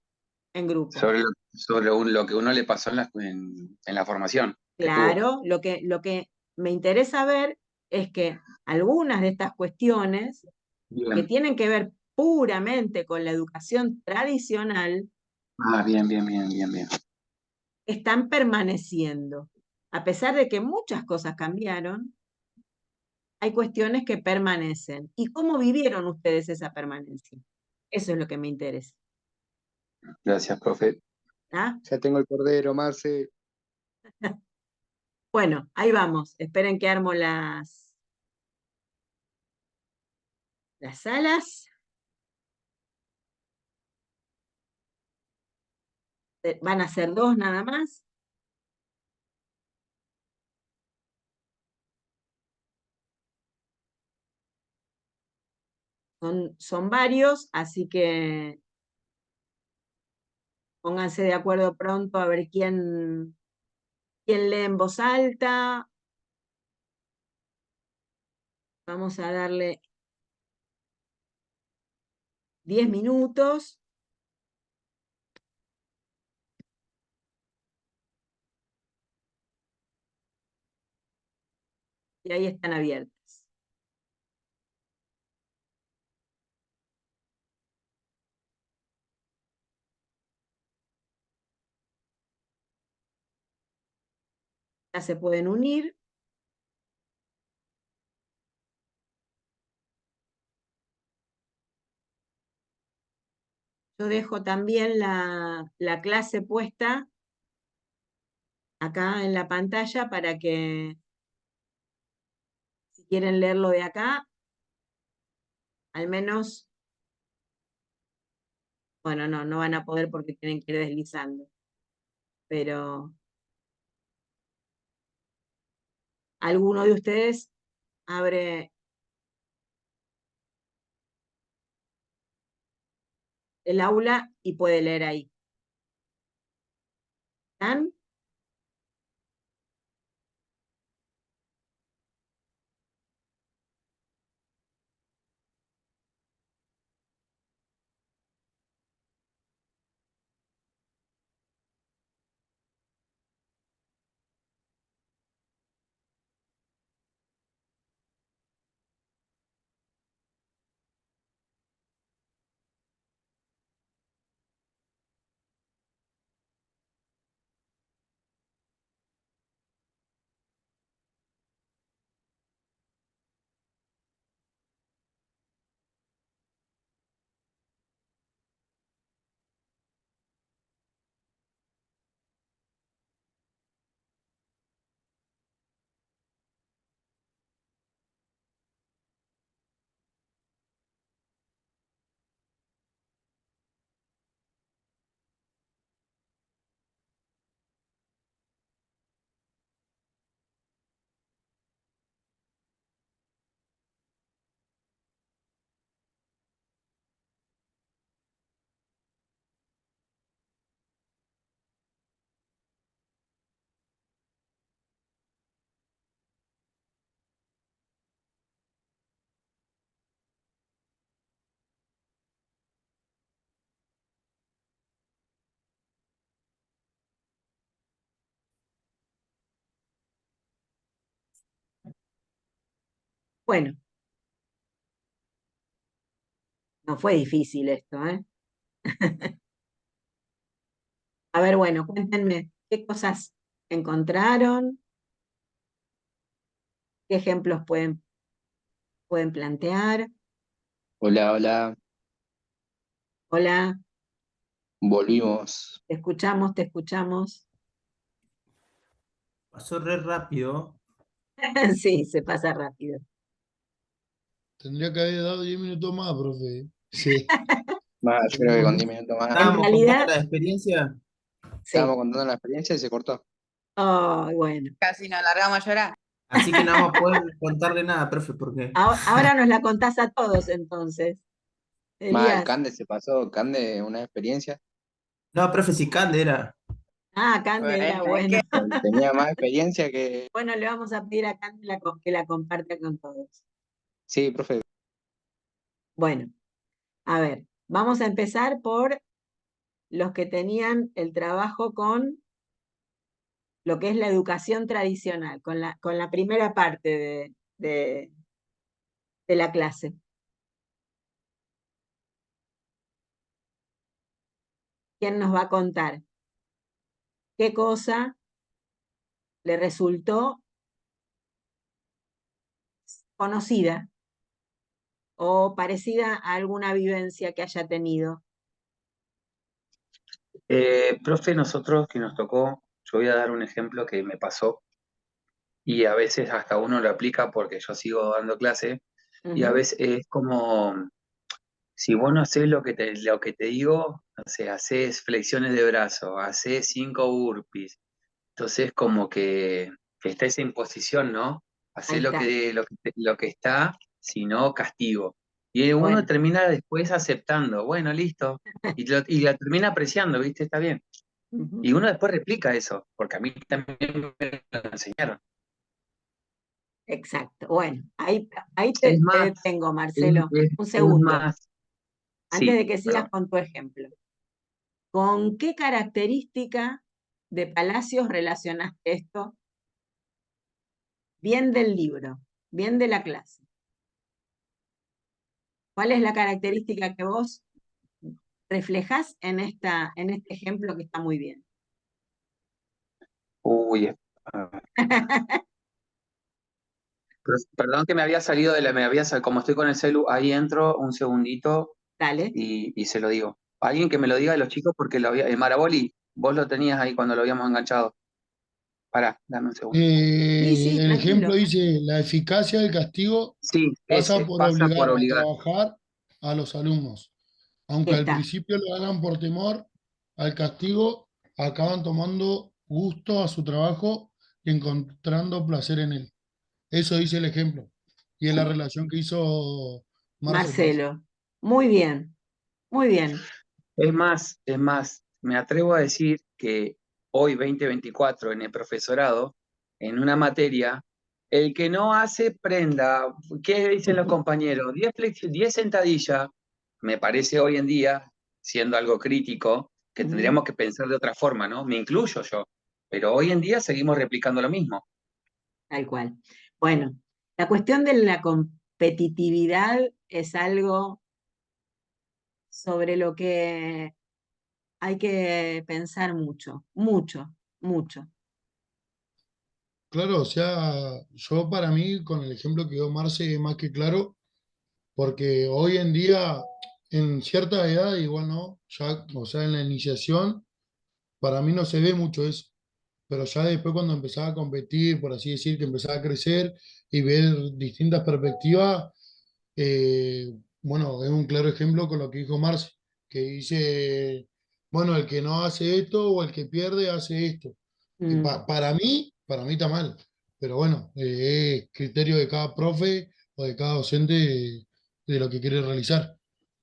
A: en grupo.
M: Sobre lo que uno le pasó en la formación que tuvo.
A: Claro, lo que me interesa ver es que algunas de estas cuestiones que
M: Bien.
A: tienen que ver puramente con la educación tradicional
M: Ah, bien, bien, bien, bien, bien.
A: están permaneciendo. A pesar de que muchas cosas cambiaron, hay cuestiones que permanecen. ¿Y cómo vivieron ustedes esa permanencia? Eso es lo que me interesa.
M: Gracias, profe.
A: ¿Ah?
I: Ya tengo el cordero, Marce.
A: Bueno, ahí vamos. Esperen que armo las salas. Van a ser 2 nada más. Son varios, así que pónganse de acuerdo pronto a ver quién lee en voz alta. Vamos a darle 10 minutos. Y ahí están abiertas. Ya se pueden unir. Yo dejo también la clase puesta acá en la pantalla para que si quieren leerlo de acá, al menos, bueno, no van a poder porque tienen que ir deslizando, pero alguno de ustedes abre el aula y puede leer ahí. ¿Están? Bueno, no fue difícil esto, ¿eh? A ver, bueno, cuéntenme, ¿qué cosas encontraron? ¿Qué ejemplos pueden plantear?
I: Hola, hola,
A: Hola,
I: volvimos.
A: te escuchamos, te escuchamos.
G: Pasó re rápido
A: Sí, se pasa rápido.
D: Tendría que haber dado 10 minutos más, profe. Sí.
I: Más, yo creo que con 10 minutos más.
A: En
G: Estábamos contando
A: realidad,
G: la experiencia.
I: Estábamos
A: sí.
I: contando la experiencia y se cortó.
A: Ay, bueno.
N: Casi nos largamos a llorar.
G: Así que no vamos a poder contarle nada, profe, porque.
A: Ahora nos la contás a todos entonces.
I: Más, el
A: Elías.
I: Cande se pasó, Cande, una experiencia.
G: No, profe, si Cande era.
A: Ah, Cande era bueno.
I: Tenía más experiencia que.
A: Bueno, le vamos a pedir a Cande que la comparta con todos.
I: Sí, profe.
A: Bueno, a ver, vamos a empezar por los que tenían el trabajo con lo que es la educación tradicional, con la primera parte de la clase. ¿Quién nos va a contar qué cosa le resultó conocida o parecida a alguna vivencia que haya tenido?
M: Profe, nosotros que nos tocó, yo voy a dar un ejemplo que me pasó y a veces hasta uno lo aplica porque yo sigo dando clase y a
A: Ujú.
M: veces es como, si vos no haces lo que te digo, o sea, haces flexiones de brazo, haces 5 burpees, entonces como que está esa imposición, ¿no?
A: Ahí
M: Hacer
A: está.
M: lo que está, si no, castigo. Y uno
A: Bueno,
M: termina después aceptando, bueno, listo, y la termina apreciando, ¿viste? Está bien.
A: ujú,
M: Y uno después replica eso, porque a mí también me lo enseñaron.
A: exacto. Bueno, ahí
M: Es
A: te
M: más,
A: detengo,
M: es,
A: Marcelo. Un
M: es
A: segundo,
M: más,
A: antes
M: sí,
A: de que sigas
M: perdón.
A: con tu ejemplo. ¿Con qué característica de Palacios relacionaste esto? Bien del libro, bien de la clase. ¿Cuál es la característica que vos reflejás en este ejemplo que está muy bien?
M: Uy, perdón que me había salido como estoy con el celu, ahí entro un segundito
A: Dale.
M: y se lo digo. Alguien que me lo diga de los chicos porque el Maraboli, vos lo tenías ahí cuando lo habíamos enganchado. Pará, dame un segundo.
A: Sí, sí,
D: El ejemplo
A: tranquilo.
D: dice, la eficacia del castigo
M: Sí,
D: pasa
M: ese,
D: por
M: pasa por
D: obligar a
M: obligar.
D: trabajar a los alumnos.
A: Ahí
D: Aunque al
A: está.
D: principio lo hagan por temor al castigo, acaban tomando gusto a su trabajo y encontrando placer en él. Eso dice el ejemplo. Y es la relación que hizo Marce, profe.
A: Marcelo. Muy bien, muy bien.
M: Es más, me atrevo a decir que hoy 2024 en el profesorado, en una materia, el que no hace prenda, ¿qué dicen los compañeros? 10 sentadillas, me parece hoy en día, siendo algo crítico, que
A: Ujú,
M: tendríamos que pensar de otra forma, ¿no? Me incluyo yo, pero hoy en día seguimos replicando lo mismo.
A: tal cual. Bueno, la cuestión de la competitividad es algo sobre lo que hay que pensar mucho, mucho, mucho.
D: Claro, o sea, yo para mí, con el ejemplo que dio Marce, es más que claro, porque hoy en día, en cierta edad, igual no, ya, o sea, en la iniciación, para mí no se ve mucho eso, pero ya después cuando empezaba a competir, por así decir, que empezaba a crecer y ver distintas perspectivas, eh, bueno, es un claro ejemplo con lo que dijo Marce, que dice, bueno, el que no hace esto o el que pierde hace esto.
A: Mm,
D: Para mí está mal, pero bueno, es criterio de cada profe o de cada docente de lo que quiere realizar.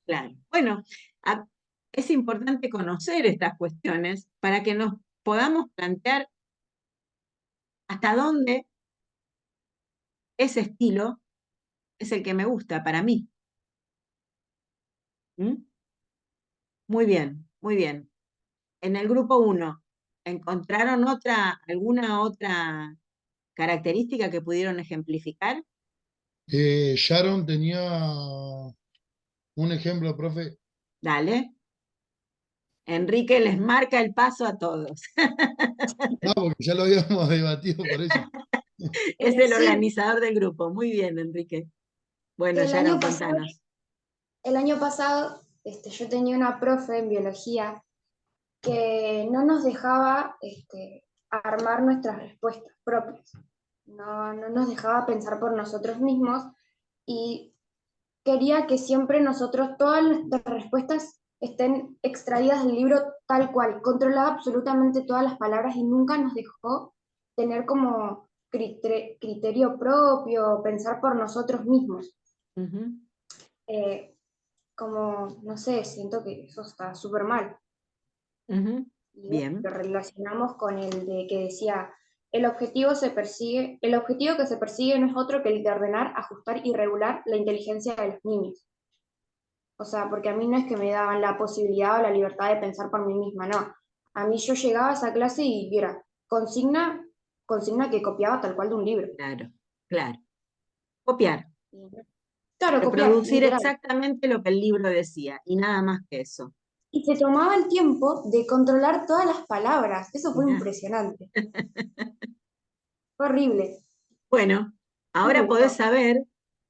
A: claro. Bueno, a- es importante conocer estas cuestiones para que nos podamos plantear hasta dónde ese estilo es el que me gusta para mí. ¿Mm? Muy bien, muy bien. En el grupo uno, ¿encontraron alguna otra característica que pudieron ejemplificar?
D: Sharon tenía un ejemplo, profe.
A: Dale. Enrique les marca el paso a todos.
D: No, porque ya lo habíamos debatido por eso.
A: Es el
F: Sí,
A: organizador del grupo. Muy bien, Enrique. Bueno,
F: el
A: Sharon,
F: año pasado,
A: contanos.
F: el año pasado yo tenía una profe en biología que no nos dejaba armar nuestras respuestas propias. no nos dejaba pensar por nosotros mismos y quería que siempre nosotros, todas nuestras respuestas estén extraídas del libro tal cual, controlaba absolutamente todas las palabras y nunca nos dejó tener como criterio propio, pensar por nosotros mismos.
A: Ujú.
F: Como, no sé, siento que eso está súper mal.
A: Ujú.
F: Y bueno,
A: Bien,
F: lo relacionamos con el de que decía, el objetivo que se persigue no es otro que el de ordenar, ajustar y regular la inteligencia de los niños. O sea, porque a mí no es que me daban la posibilidad o la libertad de pensar por mí misma, no. A mí yo llegaba a esa clase y era consigna que copiaba tal cual de un libro.
A: claro, claro. Copiar,
F: Y, claro, copiar,
A: reproducir
F: literal.
A: exactamente lo que el libro decía y nada más que eso.
F: Y se tomaba el tiempo de controlar todas las palabras. Eso fue
A: Mirá.
F: impresionante. Fue horrible.
A: Bueno,
F: No me
A: ahora podés
F: gustó.
A: saber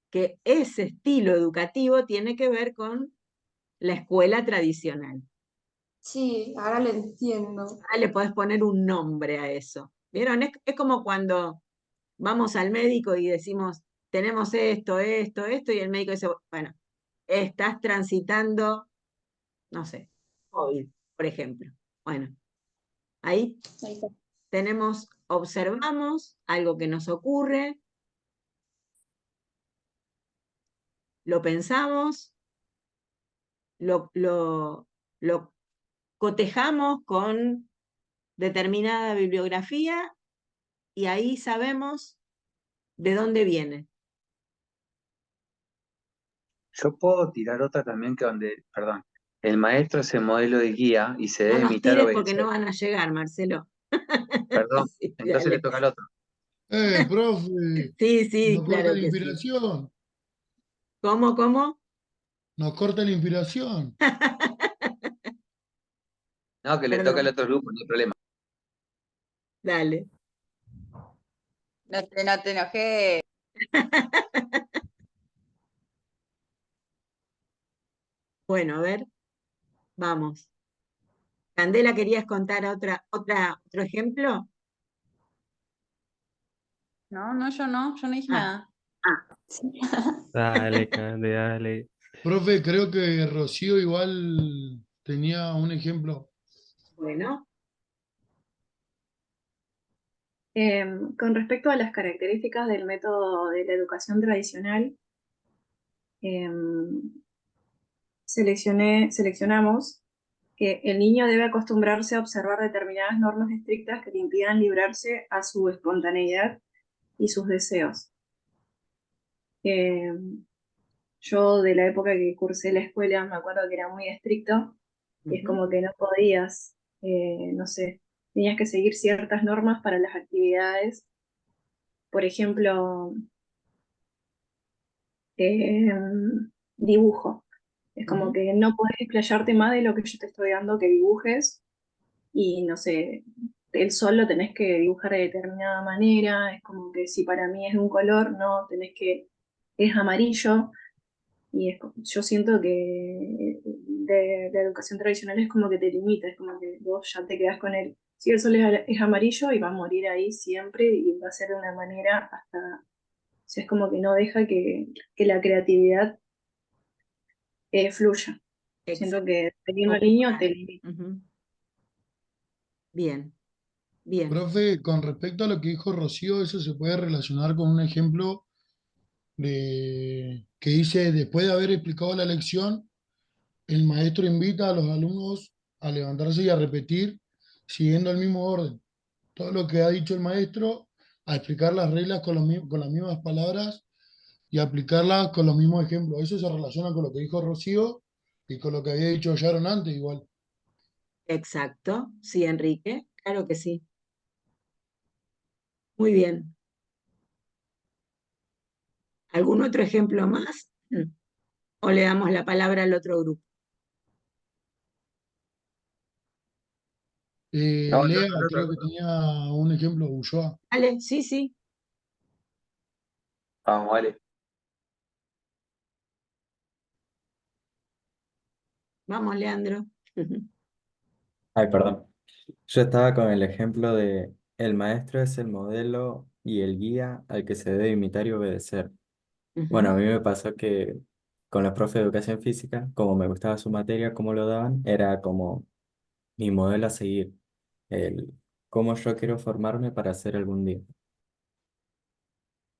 A: que ese estilo educativo tiene que ver con la escuela tradicional.
F: Sí, ahora lo entiendo.
A: Ahora le podés poner un nombre a eso. ¿Vieron? Es como cuando vamos al médico y decimos, tenemos esto, esto, esto, y el médico dice, bueno, estás transitando, no sé, COVID, por ejemplo. Bueno, ahí
F: Ahí está.
A: tenemos, observamos algo que nos ocurre, lo pensamos, lo cotejamos con determinada bibliografía y ahí sabemos de dónde viene.
M: Yo puedo tirar otra también que donde, perdón, el maestro es el modelo de guía y se
A: No
M: debe
A: nos
M: imitar
A: tires porque
M: obedecer.
A: no van a llegar, Marcelo.
M: Perdón,
A: Sí,
M: entonces le
A: dale.
M: toca al otro.
D: Profe,
A: Sí, sí,
D: nos corta
A: claro
D: la
A: que sí.
D: inspiración,
A: ¿Cómo, cómo?
D: nos corta la inspiración.
M: No, que le toca al
A: Perdón,
M: otro grupo, no hay problema.
A: dale.
N: No te enojes.
A: Bueno, a ver, vamos. Candela, ¿querías contar otro ejemplo?
N: No, yo no dije
A: Ah,
N: nada.
L: Dale, Cande, dale.
D: Profe, creo que Rocío igual tenía un ejemplo.
A: bueno,
J: Con respecto a las características del método de la educación tradicional, em, seleccionamos que el niño debe acostumbrarse a observar determinadas normas estrictas que le impidan librarse a su espontaneidad y sus deseos. Yo de la época que cursé la escuela me acuerdo que era muy estricto y es
A: ujú,
J: como que no podías, no sé, tenías que seguir ciertas normas para las actividades. Por ejemplo, eh, dibujo. Es como
A: ujú.
J: que no podés explayarte más de lo que yo te estoy dando que dibujes y no sé, el sol lo tenés que dibujar de determinada manera, es como que si para mí es de un color, no, es amarillo, y yo siento que de la educación tradicional es como que te limita, es como que vos ya te quedás con él. Si el sol es amarillo y va a morir ahí siempre y va a ser de una manera hasta, o sea, es como que no deja que la creatividad fluya. Siento
A: Exacto.
J: que teniendo al niño te
A: Popular.
J: limita.
A: Ujú. Bien, bien.
D: Profe, con respecto a lo que dijo Rocío, eso se puede relacionar con un ejemplo de que dice, después de haber explicado la lección, el maestro invita a los alumnos a levantarse y a repetir siguiendo el mismo orden. Todo lo que ha dicho el maestro, a explicar las reglas con las mismas palabras y aplicarlas con los mismos ejemplos. Eso se relaciona con lo que dijo Rocío y con lo que había dicho Sharon antes, igual.
A: Exacto. Sí, Enrique. Claro que sí. Muy bien. ¿Algún otro ejemplo más? ¿O le damos la palabra al otro grupo?
M: No,
D: Lea,
M: el otro,
D: creo
M: el
D: que
M: otro.
D: tenía un ejemplo, Ulloa.
A: Vale, sí, sí.
M: Vamos, vale.
A: Vamos, Leandro.
C: Ay, perdón. Yo estaba con el ejemplo de el maestro es el modelo y el guía al que se debe imitar y obedecer. Bueno, a mí me pasó que con los profes de educación física, como me gustaba su materia, cómo lo daban, era como mi modelo a seguir, el cómo yo quiero formarme para hacer algún día.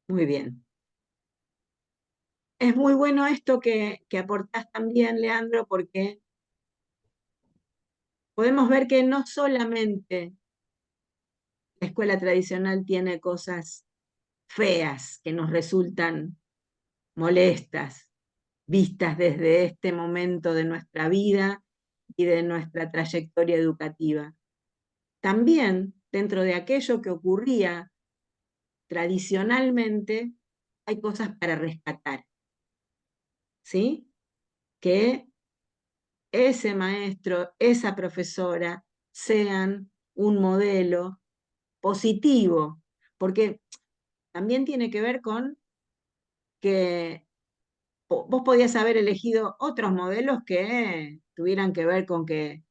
A: Muy bien. Es muy bueno esto que aportás también, Leandro, porque podemos ver que no solamente la escuela tradicional tiene cosas feas que nos resultan molestas, vistas desde este momento de nuestra vida y de nuestra trayectoria educativa. También dentro de aquello que ocurría tradicionalmente hay cosas para rescatar, ¿sí? Que ese maestro, esa profesora sean un modelo positivo, porque también tiene que ver con que vos podías haber elegido otros modelos que tuvieran que ver con que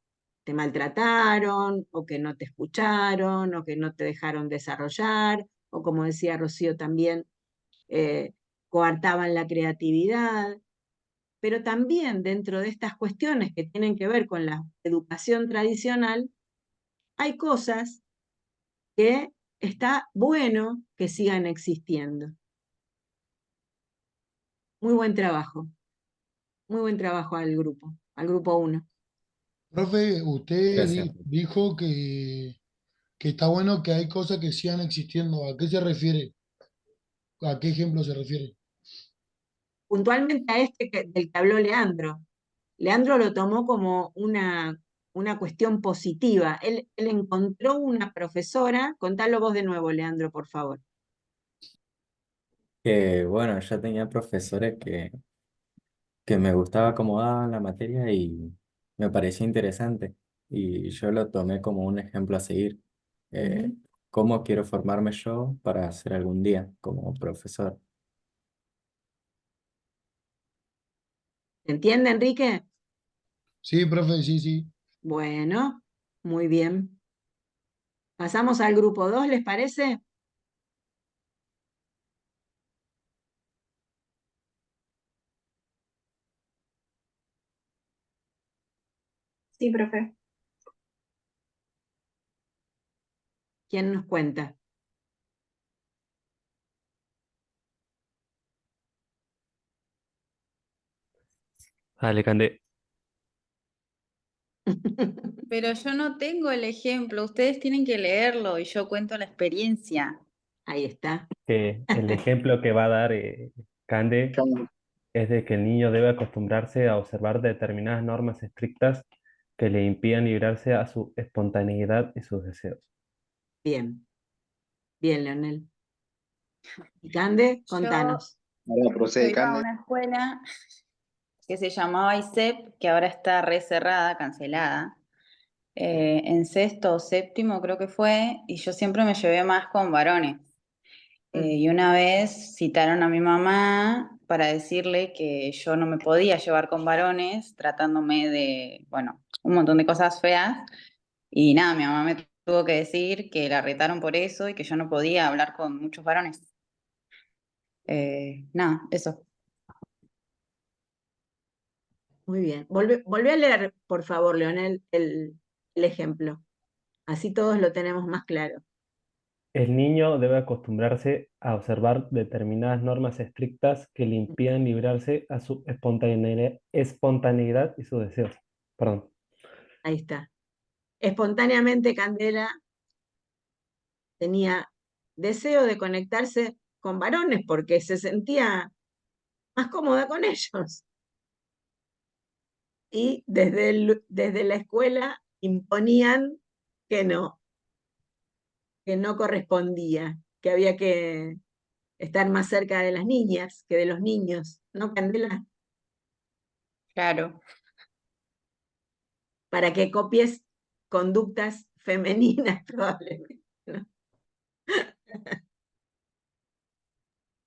A: te maltrataron, o que no te escucharon, o que no te dejaron desarrollar, o como decía Rocío también, eh, coartaban la creatividad. Pero también dentro de estas cuestiones que tienen que ver con la educación tradicional, hay cosas que está bueno que sigan existiendo. Muy buen trabajo al grupo 1.
D: Profe, usted
C: Gracias.
D: dijo que está bueno que hay cosas que sigan existiendo. ¿A qué se refiere? ¿A qué ejemplo se refiere?
A: Puntualmente a del que habló Leandro. Leandro lo tomó como una cuestión positiva. Él encontró una profesora, contalo vos de nuevo, Leandro, por favor.
C: Que bueno, yo tenía profesores que me gustaba cómo daban la materia y me parecía interesante. Y yo lo tomé como un ejemplo a seguir.
A: Ujú.
C: ¿Cómo quiero formarme yo para ser algún día como profesor?
A: ¿Se entiende, Enrique?
D: Sí, profe, sí, sí.
A: Bueno, muy bien. Pasamos al grupo 2, ¿les parece?
J: Sí, profe.
A: ¿Quién nos cuenta?
L: Dale, Cande.
N: Pero yo no tengo el ejemplo, ustedes tienen que leerlo y yo cuento la experiencia.
A: Ahí está.
L: Que el ejemplo que va a dar Cande es de que el niño debe acostumbrarse a observar determinadas normas estrictas que le impidan librarse a su espontaneidad y sus deseos.
A: Bien, bien, Leonel. Y Cande,
N: Yo
A: contanos.
I: Ahora procede,
N: iba a
I: Cande.
N: una escuela que se llamaba ISEP, que ahora está re cerrada, cancelada, en sexto o séptimo creo que fue, y yo siempre me llevé más con varones. Y una vez citaron a mi mamá para decirle que yo no me podía llevar con varones, tratándome de, bueno, un montón de cosas feas. Y nada, mi mamá me tuvo que decir que la retaron por eso y que yo no podía hablar con muchos varones. Nada, eso.
A: Muy bien. Volvé a leer, por favor, Leonel, el ejemplo. Así todos lo tenemos más claro.
L: El niño debe acostumbrarse a observar determinadas normas estrictas que le impidan librarse a su espontaneidad y sus deseos. Perdón.
A: Ahí está. Espontáneamente Candela tenía deseo de conectarse con varones porque se sentía más cómoda con ellos. Y desde la escuela imponían que no correspondía, que había que estar más cerca de las niñas que de los niños, ¿no, Candela?
N: Claro.
A: Para que copies conductas femeninas, probablemente, ¿no?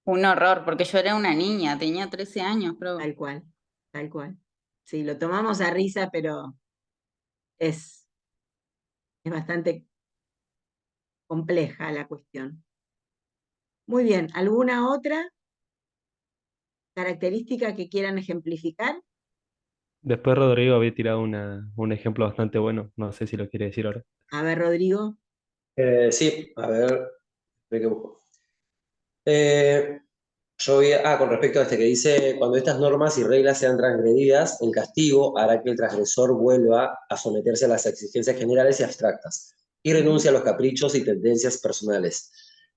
N: Un horror, porque yo era una niña, tenía 13 años, creo.
A: Tal cual, tal cual. Sí, lo tomamos a risa, pero es bastante compleja la cuestión. Muy bien, ¿alguna otra característica que quieran ejemplificar?
L: Después Rodrigo había tirado un ejemplo bastante bueno, no sé si lo quiere decir ahora.
A: A ver, Rodrigo.
B: Sí, a ver, qué busco. Eh, con respecto a este que dice, cuando estas normas y reglas sean transgredidas, el castigo hará que el transgresor vuelva a someterse a las exigencias generales y abstractas y renuncie a los caprichos y tendencias personales.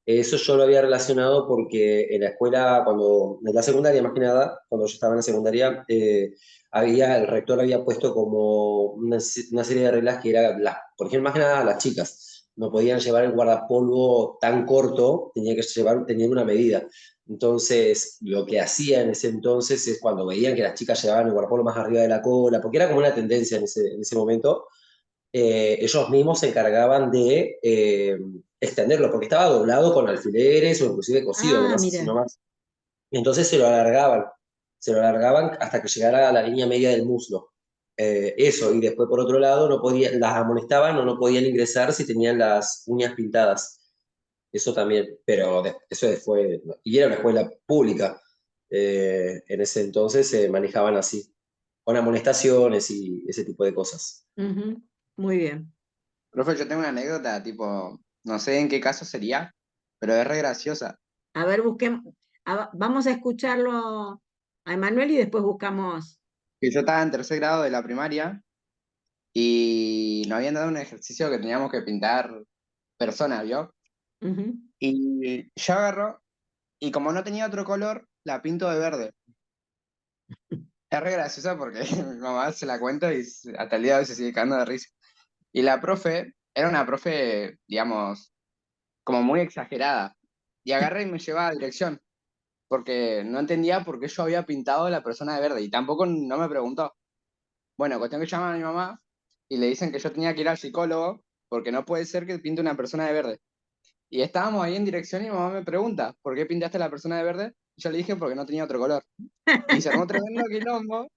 B: Eso yo lo había relacionado porque en la escuela, en la secundaria más que nada, cuando yo estaba en la secundaria, el rector había puesto como una serie de reglas que era, por ejemplo, más que nada las chicas no podían llevar el guardapolvo tan corto, tenían una medida. Entonces, lo que hacía en ese entonces es cuando veían que las chicas llevaban el guardapolvo más arriba de la cola, porque era como una tendencia en ese momento, ellos mismos se encargaban de extenderlo, porque estaba doblado con alfileres o inclusive cosido,
A: Ah,
B: nomás, así
A: mira.
B: nomás. Entonces se lo alargaban hasta que llegara a la línea media del muslo. Eso, y después por otro lado, las amonestaban o no podían ingresar si tenían las uñas pintadas. Eso también, pero eso fue, y era una escuela pública. En ese entonces se manejaban así, con amonestaciones y ese tipo de cosas.
A: Ujú, muy bien.
I: Profe, yo tengo una anécdota, tipo, no sé en qué caso sería, pero es re graciosa.
A: A ver, vamos a escucharlo a Emanuel y después buscamos.
I: Que yo estaba en tercer grado de la primaria y nos habían dado un ejercicio que teníamos que pintar personas, ¿vio?
A: Ujú.
I: Y yo agarro, y como no tenía otro color, la pinto de verde. Es re graciosa porque mi mamá se la cuenta y hasta el día de hoy se sigue cagando de risa. Y la profe, era una profe, digamos, como muy exagerada. Y agarra y me lleva a dirección, porque no entendía por qué yo había pintado a la persona de verde y tampoco no me preguntó. Bueno, cuestión que llaman a mi mamá y le dicen que yo tenía que ir al psicólogo porque no puede ser que pinte una persona de verde. Y estábamos ahí en dirección y mi mamá me pregunta, ¿por qué pintaste a la persona de verde? Y yo le dije porque no tenía otro color. Y se armó tremendo quilombo.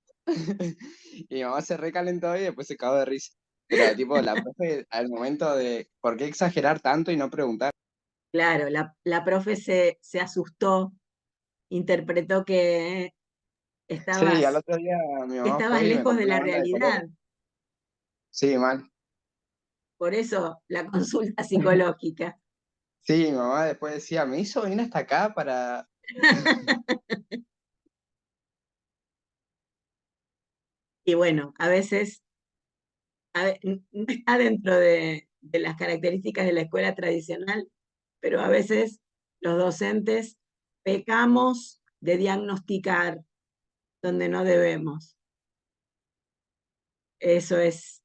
I: Y mi mamá se recalentó y después se cagó de risa. Pero tipo, la profe al momento de, ¿por qué exagerar tanto y no preguntar?
A: Claro, la profe se asustó, interpretó que
I: Sí, al
A: estabas,
I: otro día mi
A: que
I: mamá
A: estabas
I: fue y me
A: lejos de
I: compró
A: la
I: una banda de colores.
A: realidad.
I: Sí, mal.
A: Por eso la consulta psicológica.
I: Sí, mi mamá después decía, me hizo venir hasta acá para...
A: Y bueno, a veces no está dentro de las características de la escuela tradicional, pero a veces los docentes pecamos de diagnosticar donde no debemos. Eso es,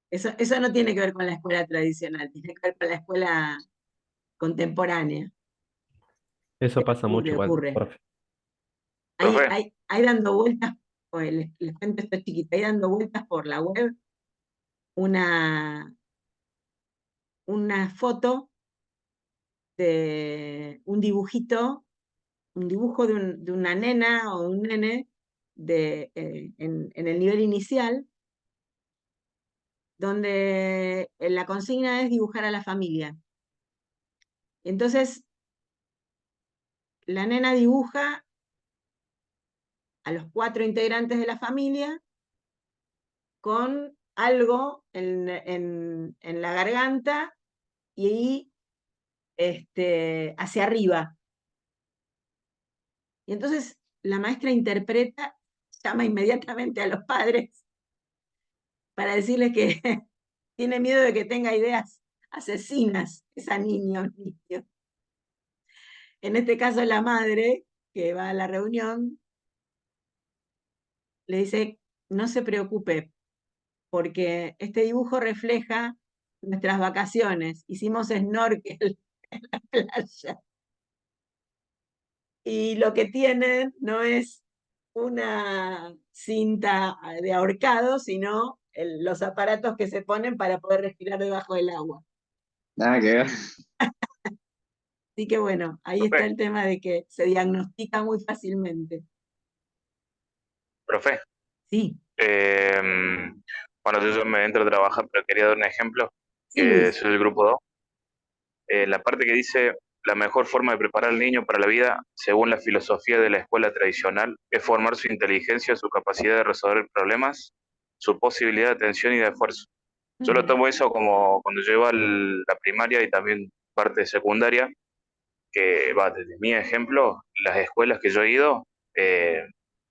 A: eso no tiene que ver con la escuela tradicional, tiene que ver con la escuela contemporánea.
L: Eso pasa mucho igual,
A: Ocurre.
L: profe.
O: Profe,
A: Hay dando vueltas, les cuento esto chiquito, hay dando vueltas por la web una foto de un dibujito, un dibujo de una nena o un nene en el nivel inicial, donde la consigna es dibujar a la familia. Entonces, la nena dibuja a los 4 integrantes de la familia con algo en la garganta y hacia arriba. Y entonces la maestra interpreta, llama inmediatamente a los padres para decirles que tiene miedo de que tenga ideas asesinas esa niña o niño. En este caso la madre, que va a la reunión, le dice, no se preocupe, porque este dibujo refleja nuestras vacaciones. Hicimos snorkel en la playa. Y lo que tienen no es una cinta de ahorcado, sino los aparatos que se ponen para poder respirar debajo del agua.
I: Nada que ver.
A: Así que bueno, ahí está
O: profe,
A: el tema de que se diagnostica muy fácilmente.
O: profe.
A: Sí,
O: Bueno, yo me entro a trabajar, pero quería dar un ejemplo,
A: sí,
O: que
A: Luis.
O: soy del grupo 2. La parte que dice, la mejor forma de preparar al niño para la vida, según la filosofía de la escuela tradicional, es formar su inteligencia, su capacidad de resolver problemas, su posibilidad de atención y de esfuerzo. Yo lo tomo eso como cuando yo iba a la primaria y también parte de secundaria, que va desde mi ejemplo, las escuelas que yo he ido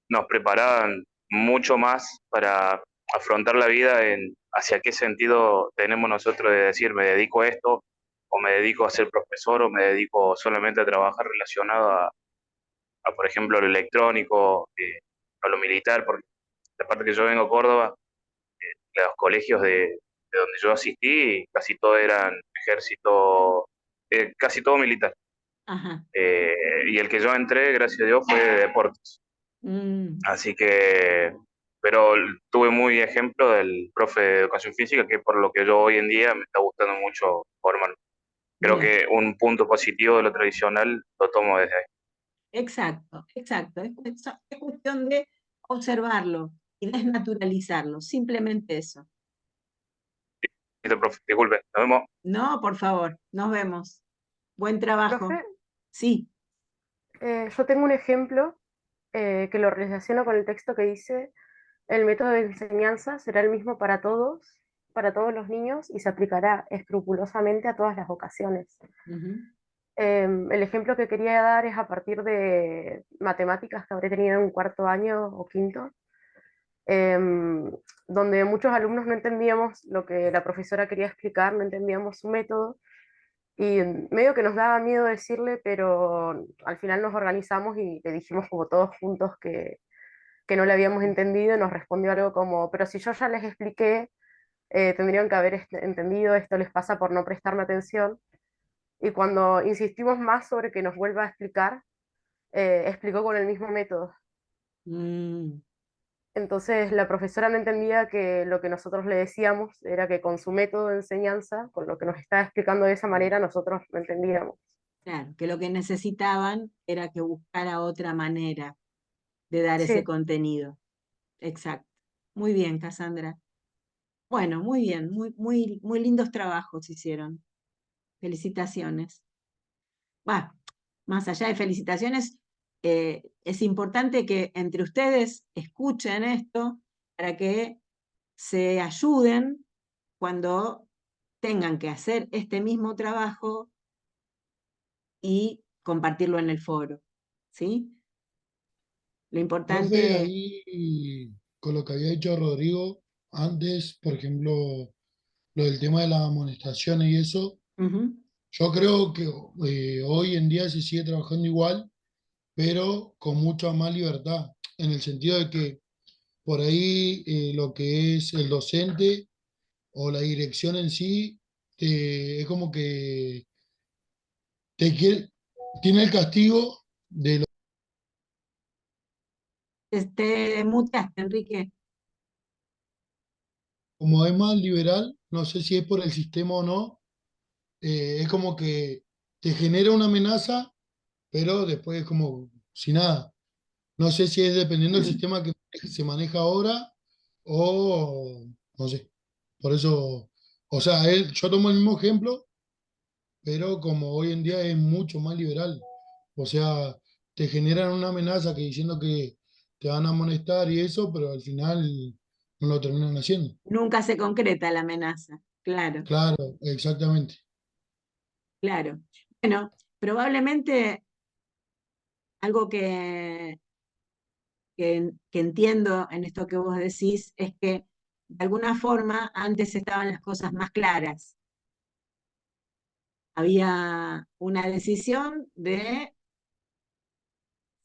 O: nos preparaban mucho más para afrontar la vida en hacia qué sentido tenemos nosotros de decir me dedico a esto, o me dedico a ser profesor, o me dedico solamente a trabajar relacionado por ejemplo, lo electrónico, a lo militar, porque la parte que yo vengo a Córdoba, los colegios de donde yo asistí, casi todo eran ejército, casi todo militar.
A: Ajá.
O: Y el que yo entré, gracias a Dios, fue de deportes.
A: Mm,
O: Así que, pero tuve muy ejemplo del profe de educación física, que por lo que yo hoy en día me está gustando mucho formar. Creo
A: bien.
O: que un punto positivo de lo tradicional lo tomo desde ahí.
A: Exacto, exacto. Es cuestión de observarlo y desnaturalizarlo, simplemente eso.
O: Listo, profe, disculpe, nos vemos.
A: No, por favor, nos vemos. Buen trabajo.
P: Profe,
A: Sí.
P: yo tengo un ejemplo que lo relaciono con el texto que dice, el método de enseñanza será el mismo para todos los niños y se aplicará escrupulosamente a todas las ocasiones.
A: Ujú.
P: El ejemplo que quería dar es a partir de matemáticas que habré tenido en cuarto año o quinto, em, donde muchos alumnos no entendíamos lo que la profesora quería explicar, no entendíamos su método, y medio que nos daba miedo decirle, pero al final nos organizamos y le dijimos como todos juntos que no le habíamos entendido, y nos respondió algo como, pero si yo ya les expliqué, tendrían que haber entendido, esto les pasa por no prestarme atención. Y cuando insistimos más sobre que nos vuelva a explicar, explicó con el mismo método.
A: Mm,
P: Entonces la profesora no entendía que lo que nosotros le decíamos era que con su método de enseñanza, con lo que nos estaba explicando de esa manera, nosotros no entendíamos.
A: claro, que lo que necesitaban era que buscara otra manera de dar ese
P: Sí,
A: contenido. Exacto. Muy bien, Cassandra. Bueno, muy bien, muy lindos trabajos hicieron. Felicitaciones. Bah, más allá de felicitaciones, es importante que entre ustedes escuchen esto para que se ayuden cuando tengan que hacer este mismo trabajo y compartirlo en el foro. ¿Sí? Lo
D: Profe,
A: importante.
D: ahí con lo que había dicho Rodrigo antes, por ejemplo, lo del tema de las amonestaciones y eso,
A: Ujú.
D: yo creo que hoy en día se sigue trabajando igual, pero con mucha más libertad, en el sentido de que por ahí lo que es el docente o la dirección en sí, es como que tiene el castigo de lo,
A: Te muteaste, Enrique.
D: como es más liberal, no sé si es por el sistema o no, es como que te genera una amenaza, pero después es como si nada. No sé si es dependiendo del sistema que se maneja ahora o no sé. Por eso, o sea, yo tomo el mismo ejemplo, pero como hoy en día es mucho más liberal. O sea, te generan una amenaza que diciendo que te van a amonestar y eso, pero al final no lo terminan haciendo.
A: Nunca se concreta la amenaza. Claro,
D: Claro, exactamente.
A: claro. Bueno, probablemente algo que entiendo en esto que vos decís es que de alguna forma antes estaban las cosas más claras. Había una decisión de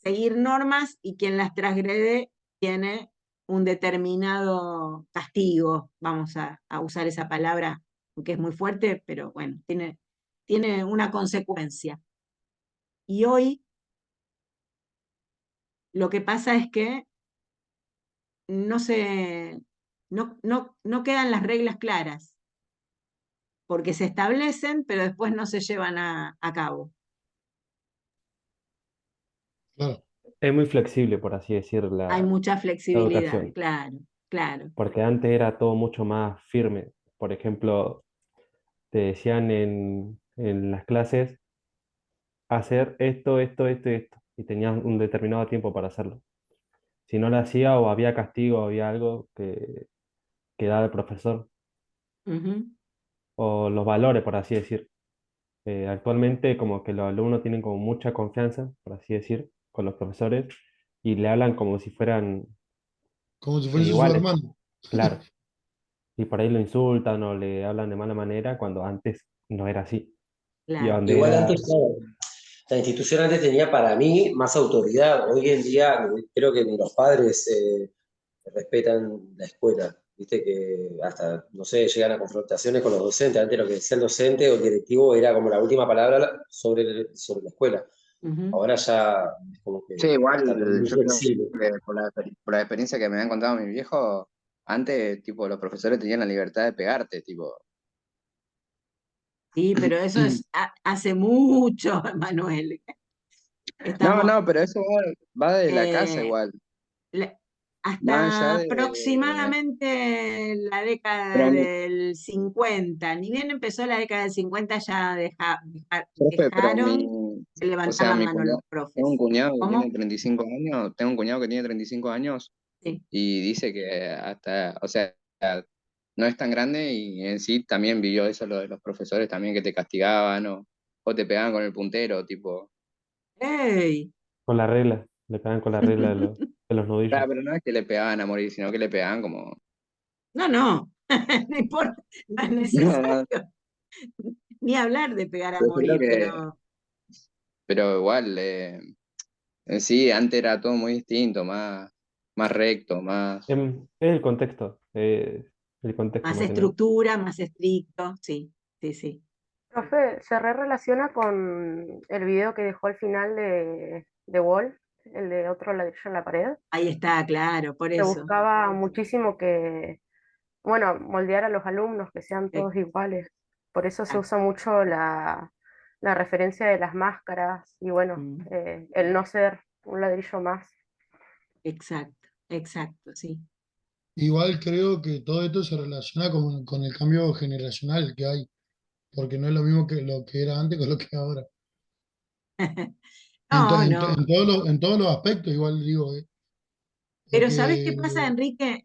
A: seguir normas y quien las transgrede tiene un determinado castigo, vamos a usar esa palabra, aunque es muy fuerte, pero bueno, tiene una consecuencia. Y hoy lo que pasa es que no se, no quedan las reglas claras, porque se establecen, pero después no se llevan a cabo.
D: Claro.
L: Es muy flexible, por así decir,
A: Hay mucha
L: la
A: flexibilidad,
L: educación,
A: claro, claro.
L: porque antes era todo mucho más firme. Por ejemplo, te decían en las clases hacer esto, esto, esto y esto. Y tenías un determinado tiempo para hacerlo. Si no lo hacía o había castigo, había algo que daba el profesor,
A: Ujú.
L: o los valores, por así decir. Actualmente como que los alumnos tienen como mucha confianza, por así decir, con los profesores y le hablan como si fueran
D: Como si fuese su
L: iguales,
D: hermano.
L: claro. Y por ahí lo insultan o le hablan de mala manera cuando antes no era así. Y
A: Claro.
L: donde
B: Igual
L: era,
B: antes, claro, la institución antes tenía para mí más autoridad. Hoy en día creo que ni los padres respetan la escuela. Viste que hasta, no sé, llegan a confrontaciones con los docentes. Antes lo que decía el docente o el directivo era como la última palabra sobre la escuela.
A: Ujú.
B: Ahora ya es como
I: Sí,
B: que
I: igual
B: está todo muy
I: yo creo
B: flexible.
I: que por la experiencia que me han contado mis viejos, antes, tipo, los profesores tenían la libertad de pegarte, tipo.
A: Sí, pero eso es hace mucho, Manuel.
I: No,
A: Estamos
I: no, pero eso va de la casa
A: eh,
I: igual,
A: le-
I: más allá
A: hasta
I: de...
A: aproximadamente la
I: Pero,
A: década del 50. Ni bien empezó la década del 50, ya
I: profe,
A: dejaron de
I: o
A: levantar
I: sea,
A: la
I: mi
A: mano los
I: cuñado, tengo un
A: profes.
I: cuñado que tiene
A: ¿Cómo?
I: 35 años, tengo un cuñado que tiene 35 años
A: Sí.
I: y dice que hasta, o sea, no es tan grande y en sí también vivió eso, lo de los profesores también que te castigaban o te pegaban con el puntero, tipo.
A: ¡Ey!
L: con la regla, le pegan con la regla de los nudillos.
I: Claro, pero no es que le pegaban a morir, sino que le pegaban como...
A: No, no, no importa, no es necesario ni hablar de pegar a
I: Yo creo
A: morir,
I: que, pero igual, en sí, antes era todo muy distinto, más recto, más...
L: Es el contexto
A: más
L: más que nada.
A: estructura, más estricto, sí, sí, sí.
P: Profe, se re relaciona con el video que dejó al final de Wall, el de otro ladrillo en la pared.
A: Ahí está, claro, por
P: Se
A: eso.
P: buscaba muchísimo que, bueno, moldear a los alumnos, que sean todos iguales. Por eso se usa mucho la referencia de las máscaras y bueno, el no ser un ladrillo más.
A: Exacto, exacto, sí.
D: Igual creo que todo esto se relaciona con el cambio generacional que hay, porque no es lo mismo que lo que era antes con lo que es ahora.
A: No, no.
D: En todos los aspectos, igual digo,
A: Pero ¿sabés qué
D: porque
A: pasa, Enrique?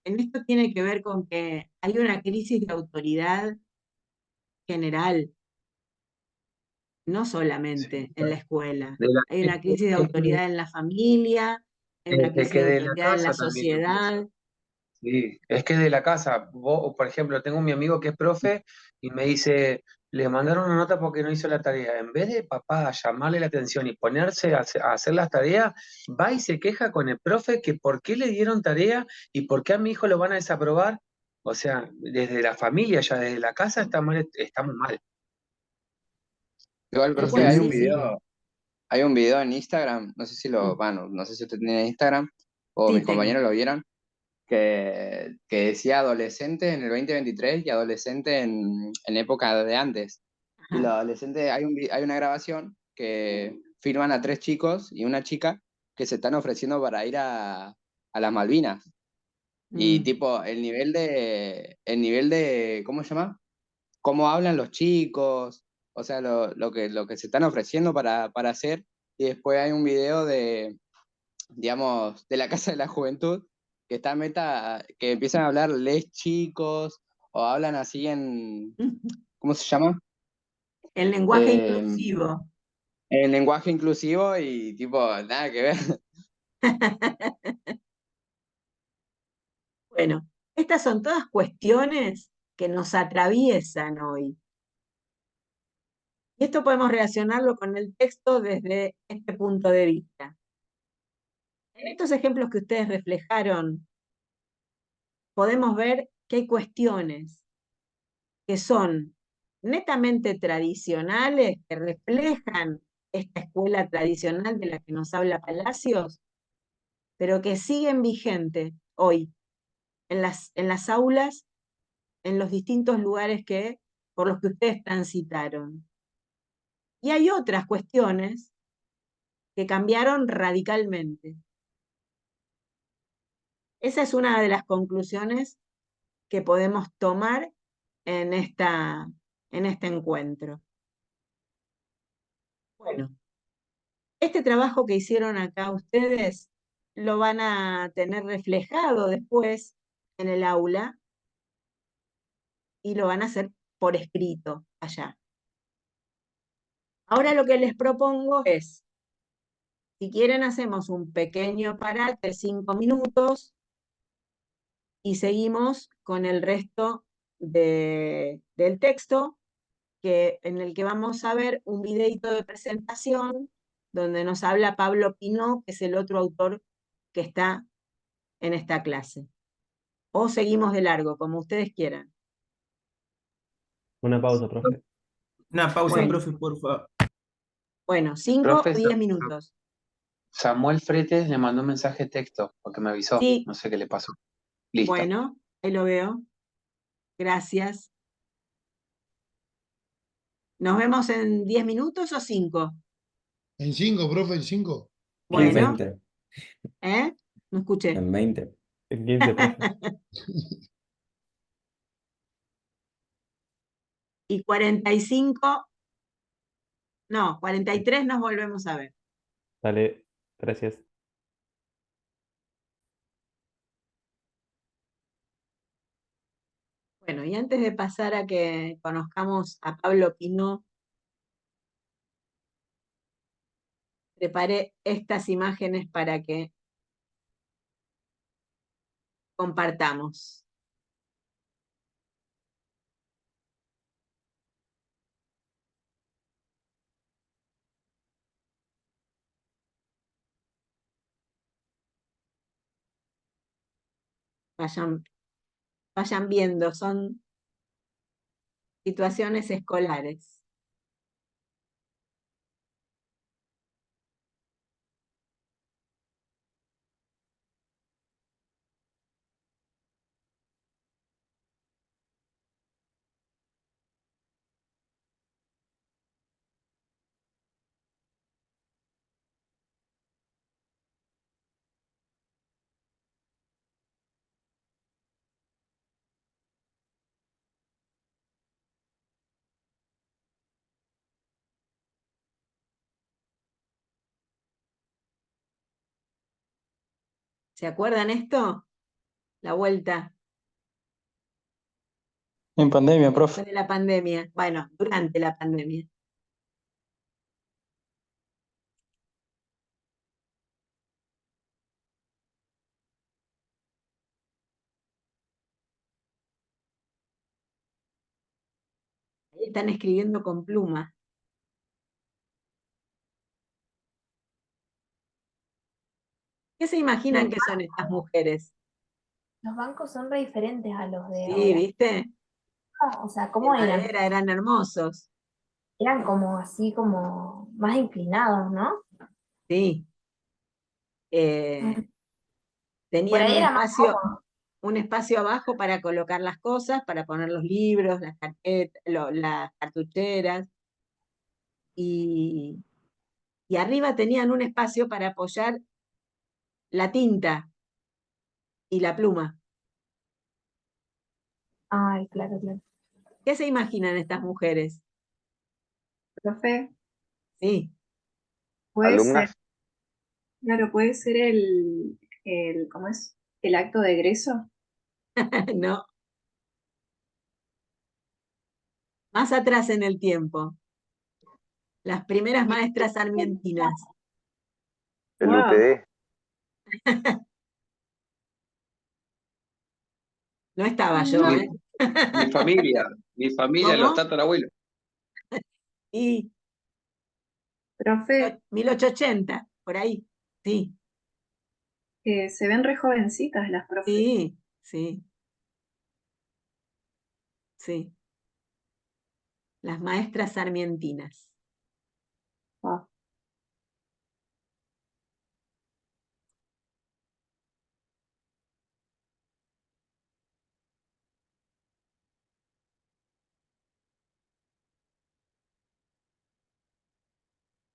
A: En esto tiene que ver con que hay una crisis de autoridad general, no solamente en la escuela.
M: De la-
A: Hay
M: es,
A: una crisis de
M: es que,
A: autoridad en la familia, hay una
M: es
A: crisis
M: que
A: de
M: de la
A: autoridad en la
M: casa también empieza.
A: sociedad.
M: Sí, es que de la casa, vos, por ejemplo, tengo mi amigo que es profe y me dice, le mandaron una nota porque no hizo la tarea. En vez de papá llamarle la atención y ponerse a hacer las tareas, va y se queja con el profe que por qué le dieron tarea y por qué a mi hijo lo van a desaprobar. O sea, desde la familia, ya desde la casa estamos mal.
I: Igual,
A: Tal
I: profe,
A: cual, sí, sí.
I: hay un video en Instagram, no sé si lo,
A: Mm.
I: bueno, no sé si usted tiene Instagram o
A: Sí,
I: mis
A: tengo.
I: compañeros lo vieron, que decía adolescente en el 2023 y adolescente en época de antes. Y los
A: Ajá.
I: adolescentes, hay una grabación que filman a tres chicos y una chica que se están ofreciendo para ir a las Malvinas. Y
A: Mm.
I: tipo, el nivel de, ¿cómo se llama? Cómo hablan los chicos, o sea, lo que se están ofreciendo para hacer. Y después hay un video de, digamos, de la Casa de la Juventud, que está meta, que empiezan a hablar les chicos, o hablan así en, ¿cómo se llama?
A: El lenguaje
I: Eh,
A: inclusivo.
I: en lenguaje inclusivo y tipo, nada que ver.
A: Bueno, estas son todas cuestiones que nos atraviesan hoy. Y esto podemos relacionarlo con el texto desde este punto de vista. En estos ejemplos que ustedes reflejaron, podemos ver que hay cuestiones que son netamente tradicionales, que reflejan esta escuela tradicional de la que nos habla Palacios, pero que siguen vigentes hoy en las aulas, en los distintos lugares por los que ustedes transitaron. Y hay otras cuestiones que cambiaron radicalmente. Esa es una de las conclusiones que podemos tomar en este encuentro. Bueno, este trabajo que hicieron acá ustedes lo van a tener reflejado después en el aula y lo van a hacer por escrito allá. Ahora lo que les propongo es, si quieren hacemos un pequeño parate de 5 minutos y seguimos con el resto del texto en el que vamos a ver un videito de presentación donde nos habla Pablo Pinó, que es el otro autor que está en esta clase. O seguimos de largo, como ustedes quieran.
L: Una pausa, profe.
G: Una pausa,
A: Bueno.
G: profe, por favor.
A: Bueno, 5 o
M: Profe,
A: 10 minutos.
M: Samuel Fretes le mandó un mensaje de texto porque me avisó.
A: Sí.
M: No sé qué le pasó. Listo.
A: Bueno, ahí lo veo. Gracias. ¿Nos vemos en 10 minutos o 5?
D: En 5, profe, en 5.
C: En
A: Bueno,
C: 20.
A: ¿eh? No escuché.
C: En 20.
L: En 15, profe.
A: Y 45, no, 43 nos volvemos a ver.
L: Dale, gracias.
A: Bueno, y antes de pasar a que conozcamos a Pablo Pinó, preparé estas imágenes para que compartamos. Vayan viendo, son situaciones escolares. ¿Se acuerdan esto? La vuelta
M: En pandemia, profe.
A: de la pandemia. Bueno, durante la pandemia. Ahí están escribiendo con pluma. ¿Qué se imaginan que son estas mujeres?
Q: Los bancos son re diferentes a los de
A: Sí,
Q: ahora.
A: ¿viste?
Q: O sea,
A: De
Q: ¿cómo eran?
A: madera, eran hermosos.
Q: Eran como así, como más inclinados, ¿no?
A: Sí.
Q: Por
A: Tenían
Q: ahí era más cómodo.
A: un espacio abajo para colocar las cosas, para poner los libros, las carpetas, las cartucheras. Y arriba tenían un espacio para apoyar la tinta y la pluma.
Q: Ay, claro, claro.
A: ¿Qué se imaginan estas mujeres?
J: Profe,
A: Sí.
J: puede ser,
K: Alumnas,
J: claro, puede ser ¿cómo es? El acto de egreso.
A: No, más atrás en el tiempo. Las primeras maestras sarmientinas.
K: el
J: Wow.
K: UTD,
A: No estaba yo,
J: No.
A: ¿eh?
M: Mi familia, los
A: ¿Cómo?
M: tatarabuelos.
A: Y
J: Profe,
A: 1880, por ahí. Sí,
J: se ven re jovencitas las profes.
A: sí, sí, sí. Las maestras sarmientinas.
J: Wow.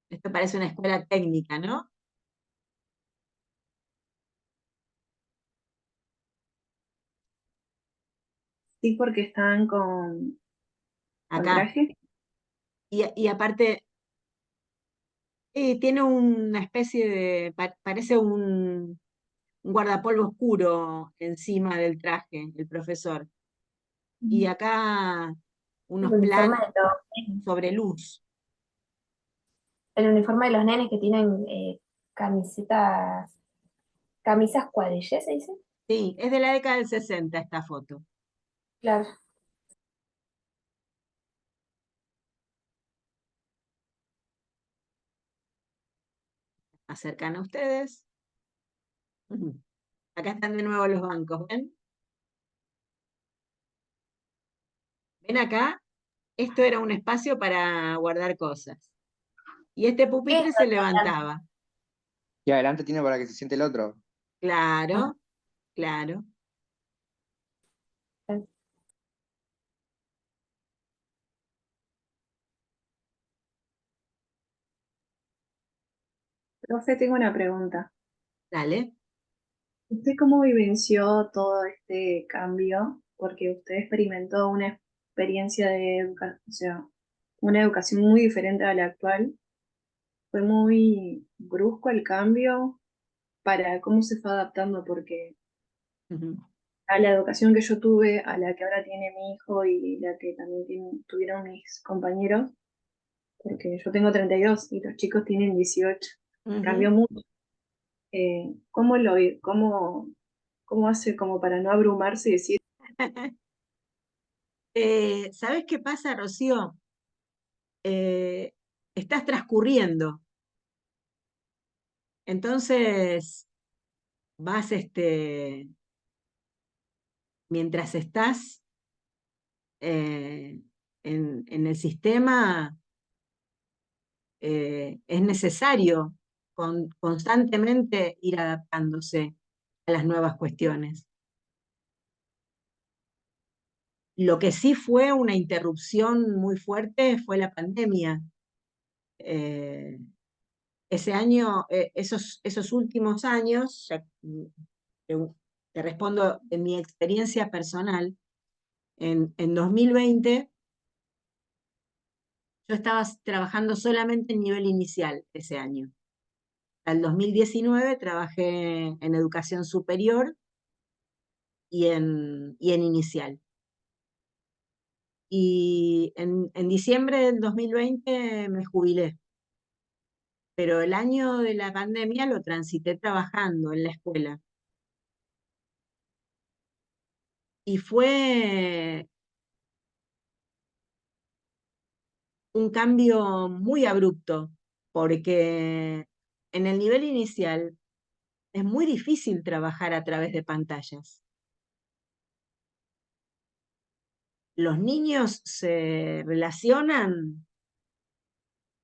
A: Esto parece una escuela técnica, ¿no?
J: Sí, porque están con
A: Acá.
J: traje.
A: Y aparte, Y tiene una especie de, parece un guardapolvo oscuro encima del traje, el profesor. Y acá
Q: El
A: unos
Q: uniforme
A: planos
Q: de los nenes.
A: sobre luz.
Q: El uniforme de los nenes que tienen camisas cuadrillé, ¿se dice?
A: Sí, es de la década del 60 esta foto.
Q: Claro.
A: Acercan a ustedes. Ujú. Acá están de nuevo los bancos, ¿ven? ¿Ven acá? Esto era un espacio para guardar cosas. Y este
Q: ¿Qué es
A: pupitre
Q: lo
A: se
Q: de adelante?
A: levantaba.
I: Y adelante tiene para que se siente el otro.
A: Claro, claro.
J: Profe, tengo una pregunta.
A: Dale.
J: ¿Usted cómo vivenció todo este cambio? Porque usted experimentó una experiencia o sea, una educación muy diferente a la actual. Fue muy brusco el cambio para cómo se fue adaptando, porque
A: Ujú.
J: a la educación que yo tuve, a la que ahora tiene mi hijo y la que también tuvieron mis compañeros, porque yo tengo 32 y los chicos tienen 18. Cambió
A: Ujú.
J: mucho. ¿Cómo cómo hace como para no abrumarse y decir,
A: ¿Sabes qué pasa, Rocío? Eh, Estás transcurriendo. Entonces, vas, mientras estás en el sistema, es necesario constantemente ir adaptándose a las nuevas cuestiones. Lo que sí fue una interrupción muy fuerte fue la pandemia. Eh, Ese año, esos últimos años, ya, te, te respondo en mi experiencia personal, en 2020 yo estaba trabajando solamente en nivel inicial ese año. Al 2019 trabajé en educación superior y en inicial. Y en diciembre del 2020 me jubilé, pero el año de la pandemia lo transité trabajando en la escuela. Y fue un cambio muy abrupto, porque en el nivel inicial es muy difícil trabajar a través de pantallas. Los niños se relacionan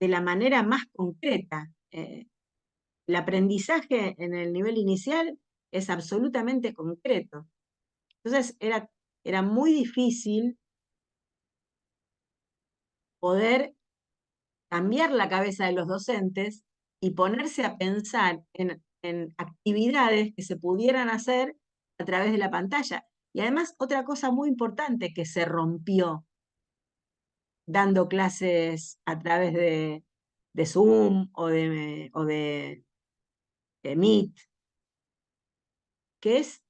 A: de la manera más concreta. El aprendizaje en el nivel inicial es absolutamente concreto. Entonces era muy difícil poder cambiar la cabeza de los docentes y ponerse a pensar en actividades que se pudieran hacer a través de la pantalla. Y además, otra cosa muy importante que se rompió dando clases a través de Zoom o de Meet, que es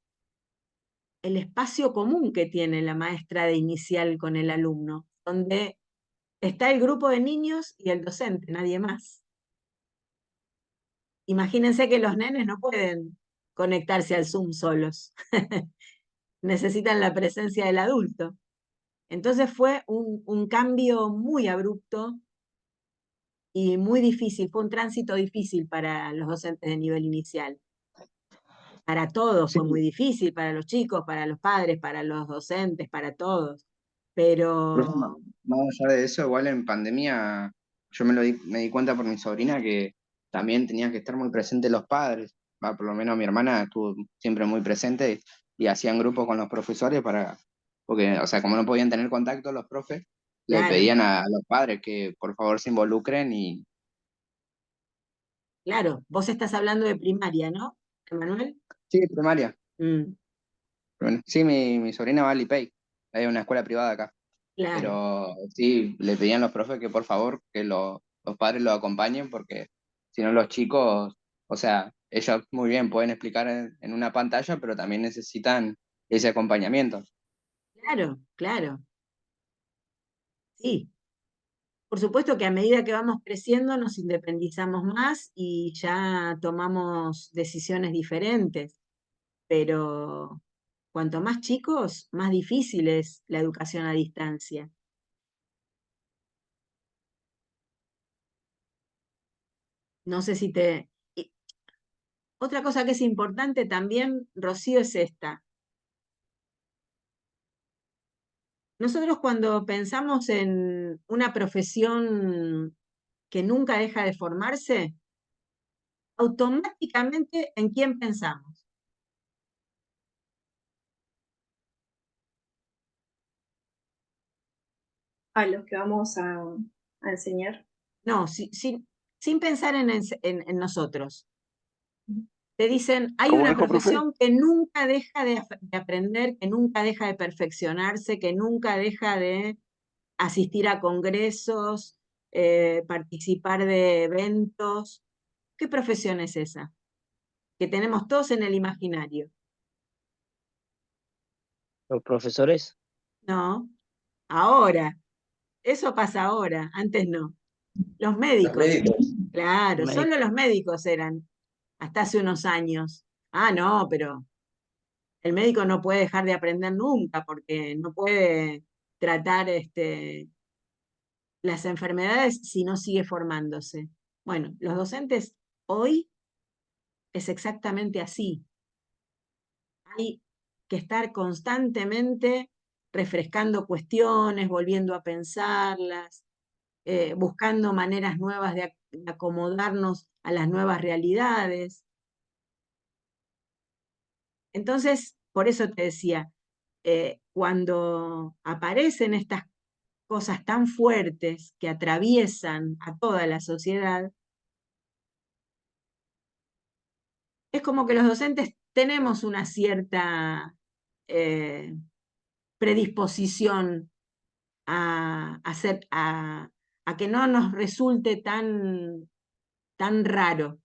A: el espacio común que tiene la maestra de inicial con el alumno, donde está el grupo de niños y el docente, nadie más. Imagínense que los nenes no pueden conectarse al Zoom solos, necesitan la presencia del adulto. Entonces fue un cambio muy abrupto y muy difícil, fue un tránsito difícil para los docentes de nivel inicial. Para todos
I: Sí,
A: fue muy difícil, para los chicos, para los padres, para los docentes, para todos.
I: profe,
A: Pero,
I: más allá de eso, igual en pandemia yo me di cuenta por mi sobrina que también tenían que estar muy presentes los padres. Va, por lo menos mi hermana estuvo siempre muy presente y hacían grupos con los profesores porque, o sea, como no podían tener contacto los profes, le
A: claro,
I: pedían a los padres que por favor se involucren y
A: claro, vos estás hablando de primaria, ¿no, Manuel?
I: sí, primaria.
A: Mm,
I: Bueno, sí, mi sobrina va al IPEI, hay una escuela privada acá,
A: claro,
I: pero sí, le pedían los profes que por favor que los padres lo acompañen porque sino los chicos, o sea, ellos muy bien pueden explicar en una pantalla, pero también necesitan ese acompañamiento.
A: Claro, claro, sí. Por supuesto que a medida que vamos creciendo nos independizamos más y ya tomamos decisiones diferentes, pero cuanto más chicos, más difícil es la educación a distancia. No sé si te... Otra cosa que es importante también, Rocío, es esta. Nosotros cuando pensamos en una profesión que nunca deja de formarse, automáticamente ¿en quién pensamos?
J: A los que vamos a enseñar.
A: No, sin pensar en nosotros. Te dicen, hay
K: ¿Cómo
A: una
K: dijo, profe?
A: profesión que nunca deja de aprender, que nunca deja de perfeccionarse, que nunca deja de asistir a congresos, participar de eventos. ¿Qué profesión es esa? Que tenemos todos en el imaginario.
H: Los profesores,
A: No, ahora. Eso pasa ahora, antes no. Los
B: Los
A: médicos,
B: médicos.
A: claro, solo
H: médicos.
A: los médicos eran hasta hace unos años. Ah, no, pero el médico no puede dejar de aprender nunca porque no puede tratar las enfermedades si no sigue formándose. Bueno, los docentes hoy es exactamente así. Hay que estar constantemente refrescando cuestiones, volviendo a pensarlas, buscando maneras nuevas de acomodarnos a las nuevas realidades. Entonces, por eso te decía, cuando aparecen estas cosas tan fuertes que atraviesan a toda la sociedad, es como que los docentes tenemos una cierta eh, predisposición a que no nos resulte tan raro.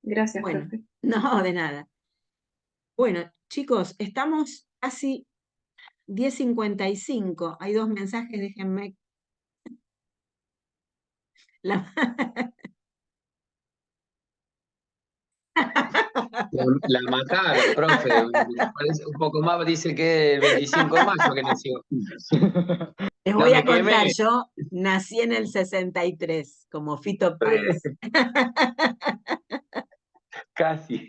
J: Gracias,
A: Bueno,
J: profe.
A: no, de nada. Bueno, chicos, estamos casi 10:55. Hay dos mensajes, déjenme. La-
M: La mataron, profe. Parece un poco más, dice que el 25 de mayo que nació.
A: Les
M: No
A: voy
M: me
A: a contar,
M: quemé.
A: yo nací en el 63, como Fito Páez.
M: Casi.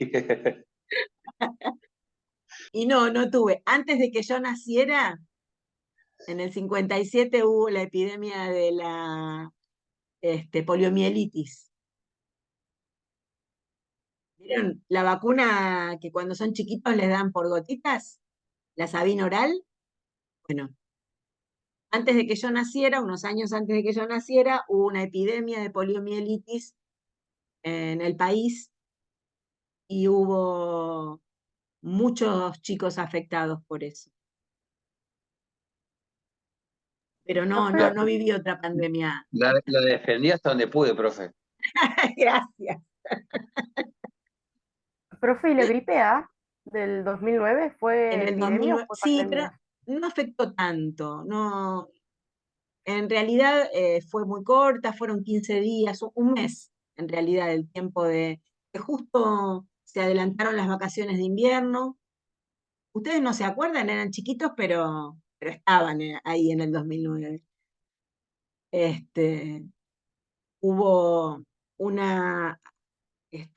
A: Y no tuve. Antes de que yo naciera, en el 57 hubo la epidemia de la poliomielitis. ¿Vieron la vacuna que cuando son chiquitos les dan por gotitas? ¿La Sabina oral? Bueno, antes de que yo naciera, unos años antes de que yo naciera, hubo una epidemia de poliomielitis en el país y hubo muchos chicos afectados por eso. Pero
M: La,
A: no viví otra pandemia.
M: la defendí hasta donde pude, profe.
A: Gracias.
P: Profe, ¿y la gripe A del 2009
A: En
P: fue
A: el
P: epidemia o
A: 2009,
P: fue
A: sí, pero
P: pandemia?
A: no afectó tanto. No, en realidad fue muy corta, fueron 15 días, un mes, en realidad, el tiempo de que justo se adelantaron las vacaciones de invierno. Ustedes no se acuerdan, eran chiquitos, pero estaban ahí en el 2009. Este, hubo una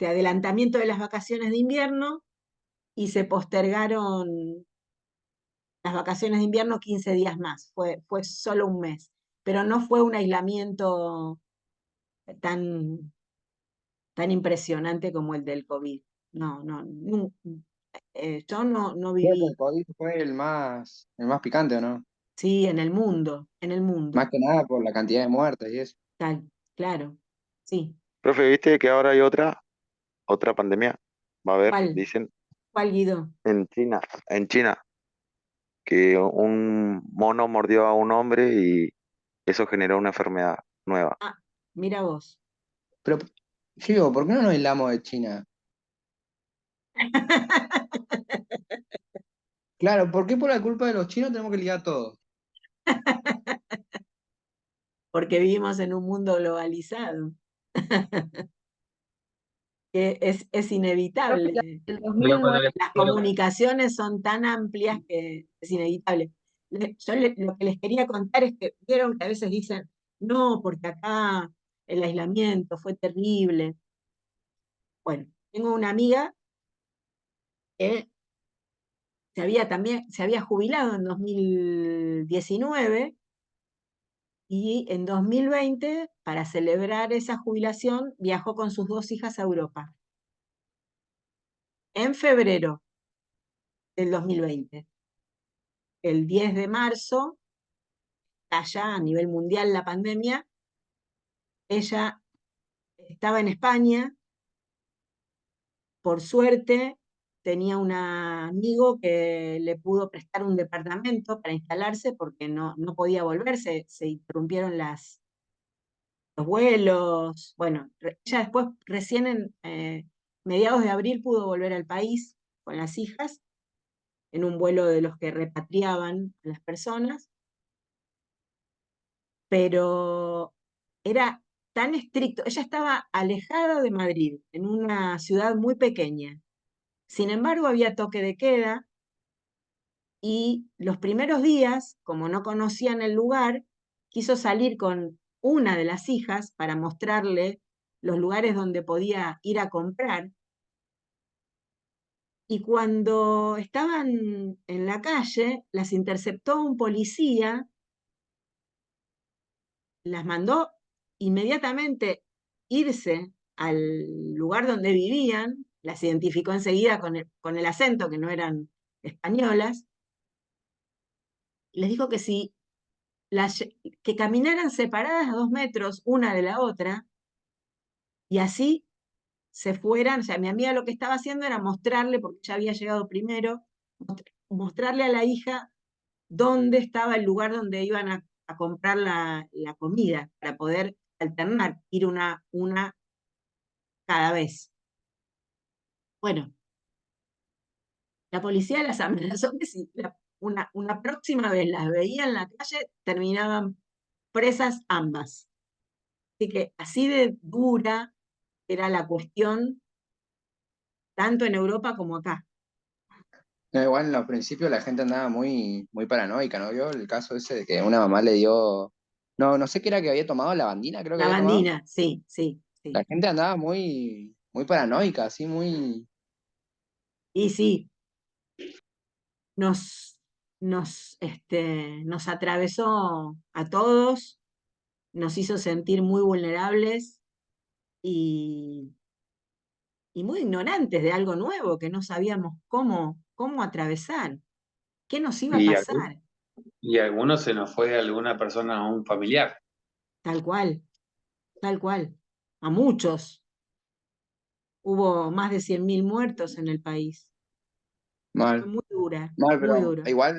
A: adelantamiento de las vacaciones de invierno y se postergaron las vacaciones de invierno 15 días más, fue solo un mes, pero no fue un aislamiento tan, tan impresionante como el del COVID. Yo no
I: Creo que el
A: viví,
I: COVID fue el más picante, ¿o no?
A: sí, en el
I: Más
A: mundo,
I: que nada por la cantidad de muertes y eso.
A: tal, claro, sí.
K: Profe, ¿viste que ahora hay otra pandemia? Va a haber,
A: ¿Cuál?
K: dicen,
A: ¿Cuál, Guido?
K: en China, que un mono mordió a un hombre y eso generó una enfermedad nueva.
A: Ah, mira vos.
I: Pero, digo, ¿por qué no nos aislamos de China? Claro, ¿por qué por la culpa de los chinos tenemos que ligar todo?
A: Porque vivimos en un mundo globalizado, que es
E: Profe,
A: inevitable.
E: el
M: Digo,
E: 2009,
M: cuando le
A: Las
M: pusieron-
A: comunicaciones son tan amplias que es inevitable. Lo que les quería contar es que vieron que a veces dicen, no, porque acá el aislamiento fue terrible. Bueno, tengo una amiga que se había jubilado en 2019 y en 2020, para celebrar esa jubilación, viajó con sus dos hijas a Europa. En febrero del 2020. El 10 de marzo, allá a nivel mundial la pandemia, ella estaba en España, por suerte tenía un amigo que le pudo prestar un departamento para instalarse porque no podía volverse, se interrumpieron los vuelos. Bueno, ella después, recién en mediados de abril, pudo volver al país con las hijas en un vuelo de los que repatriaban a las personas, pero era tan estricto. Ella estaba alejada de Madrid, en una ciudad muy pequeña. Sin embargo, había toque de queda y los primeros días, como no conocían el lugar, quiso salir con una de las hijas para mostrarle los lugares donde podía ir a comprar. Y cuando estaban en la calle, las interceptó un policía, las mandó inmediatamente irse al lugar donde vivían, las identificó enseguida con el acento, que no eran españolas, y les dijo que si que caminaran separadas a 2 metros una de la otra, y así se fueran. O sea, mi amiga lo que estaba haciendo era mostrarle, porque ya había llegado primero, mostrarle a la hija dónde estaba el lugar donde iban a comprar la comida, para poder alternar, ir una cada vez. Bueno, la policía las amenazó que si una próxima vez las veía en la calle, terminaban presas ambas. Así que así de dura era la cuestión, tanto en Europa como acá.
I: No, igual en los principios la gente andaba muy paranoica, ¿no vio? El caso ese de que una mamá le dio, no sé qué era que había tomado, lavandina, creo que
A: La
I: había tomado.
A: bandina, sí, sí,
I: La
A: sí.
I: gente andaba muy paranoica, así muy...
A: Y sí, nos, nos atravesó a todos, nos hizo sentir muy vulnerables y, y muy ignorantes de algo nuevo que no sabíamos cómo atravesar, qué nos iba a
M: Y,
A: pasar,
M: y algunos se nos fue alguna persona o un familiar.
A: tal cual, tal cual. A muchos. Hubo más de 100.000 muertos en el país. Fue
I: Mal,
A: muy dura,
I: mal,
A: muy
I: pero
A: dura.
I: igual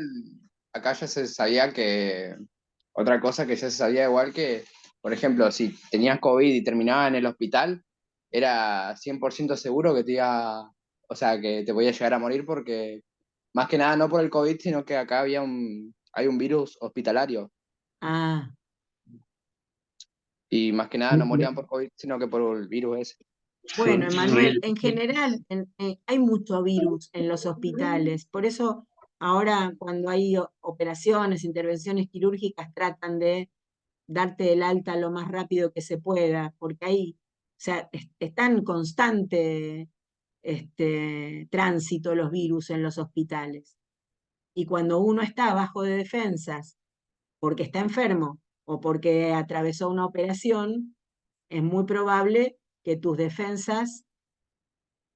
I: acá ya se sabía que, otra cosa que ya se sabía igual que, por ejemplo, si tenías COVID y terminabas en el hospital, era 100% seguro que te iba, o sea, que te podía llegar a morir porque, más que nada, no por el COVID, sino que acá hay un virus hospitalario.
A: Ah,
I: Y más que nada no morían por COVID, sino que por el virus ese.
A: bueno,
M: Sí,
A: Emanuel, en general hay mucho virus en los hospitales, por eso ahora cuando hay operaciones, intervenciones quirúrgicas, tratan de darte el alta lo más rápido que se pueda, porque o sea, está en constante tránsito los virus en los hospitales. Y cuando uno está bajo de defensas, porque está enfermo o porque atravesó una operación, es muy probable que tus defensas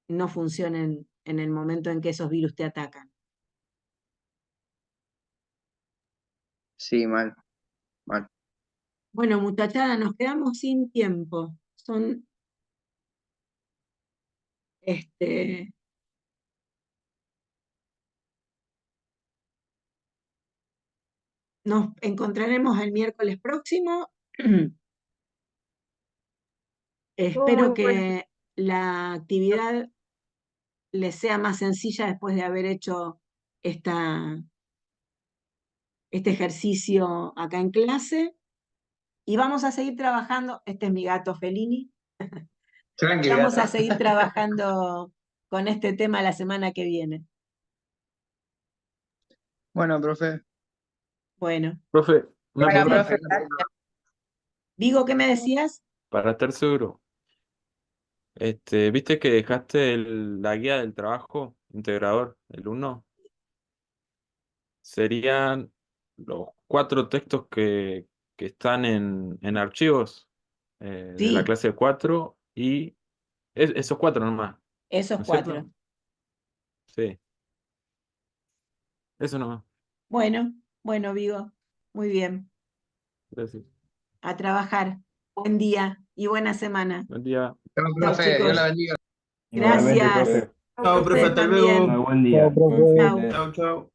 A: no funcionen en el momento en que esos virus te atacan.
I: Sí, mal, mal.
A: Bueno, muchachada, nos quedamos sin tiempo. Son este, Nos encontraremos el miércoles próximo. Espero
J: muy bueno.
A: que la actividad les sea más sencilla después de haber hecho este ejercicio acá en clase. Y vamos a seguir trabajando. Este es mi gato Fellini.
M: Tranqui,
A: Vamos a
M: gata.
A: seguir trabajando con este tema la semana que viene.
I: Bueno, profe.
A: Bueno.
L: Profe, una
F: Bueno,
L: pregunta.
F: profe, gracias.
A: Vigo, ¿qué me decías?
L: Para estar seguro, ¿viste que dejaste la guía del trabajo integrador, el 1? Serían los 4 textos que están en archivos de la
A: Sí,
L: clase 4 y esos 4 nomás,
A: esos
L: ¿no es
A: 4.
L: cierto? Sí, eso nomás.
A: Bueno, Vigo. Muy bien.
L: Gracias.
A: A trabajar. Buen día y buena semana.
L: Buen día.
M: Chao,
A: Chao,
M: profe, Dios
A: chicos.
M: la bendiga.
L: Igualmente,
A: Gracias.
L: profe.
G: Chao, profe,
A: Ustedes
G: hasta luego.
A: también.
L: Buen día.
A: Chao.
G: Chao, chao.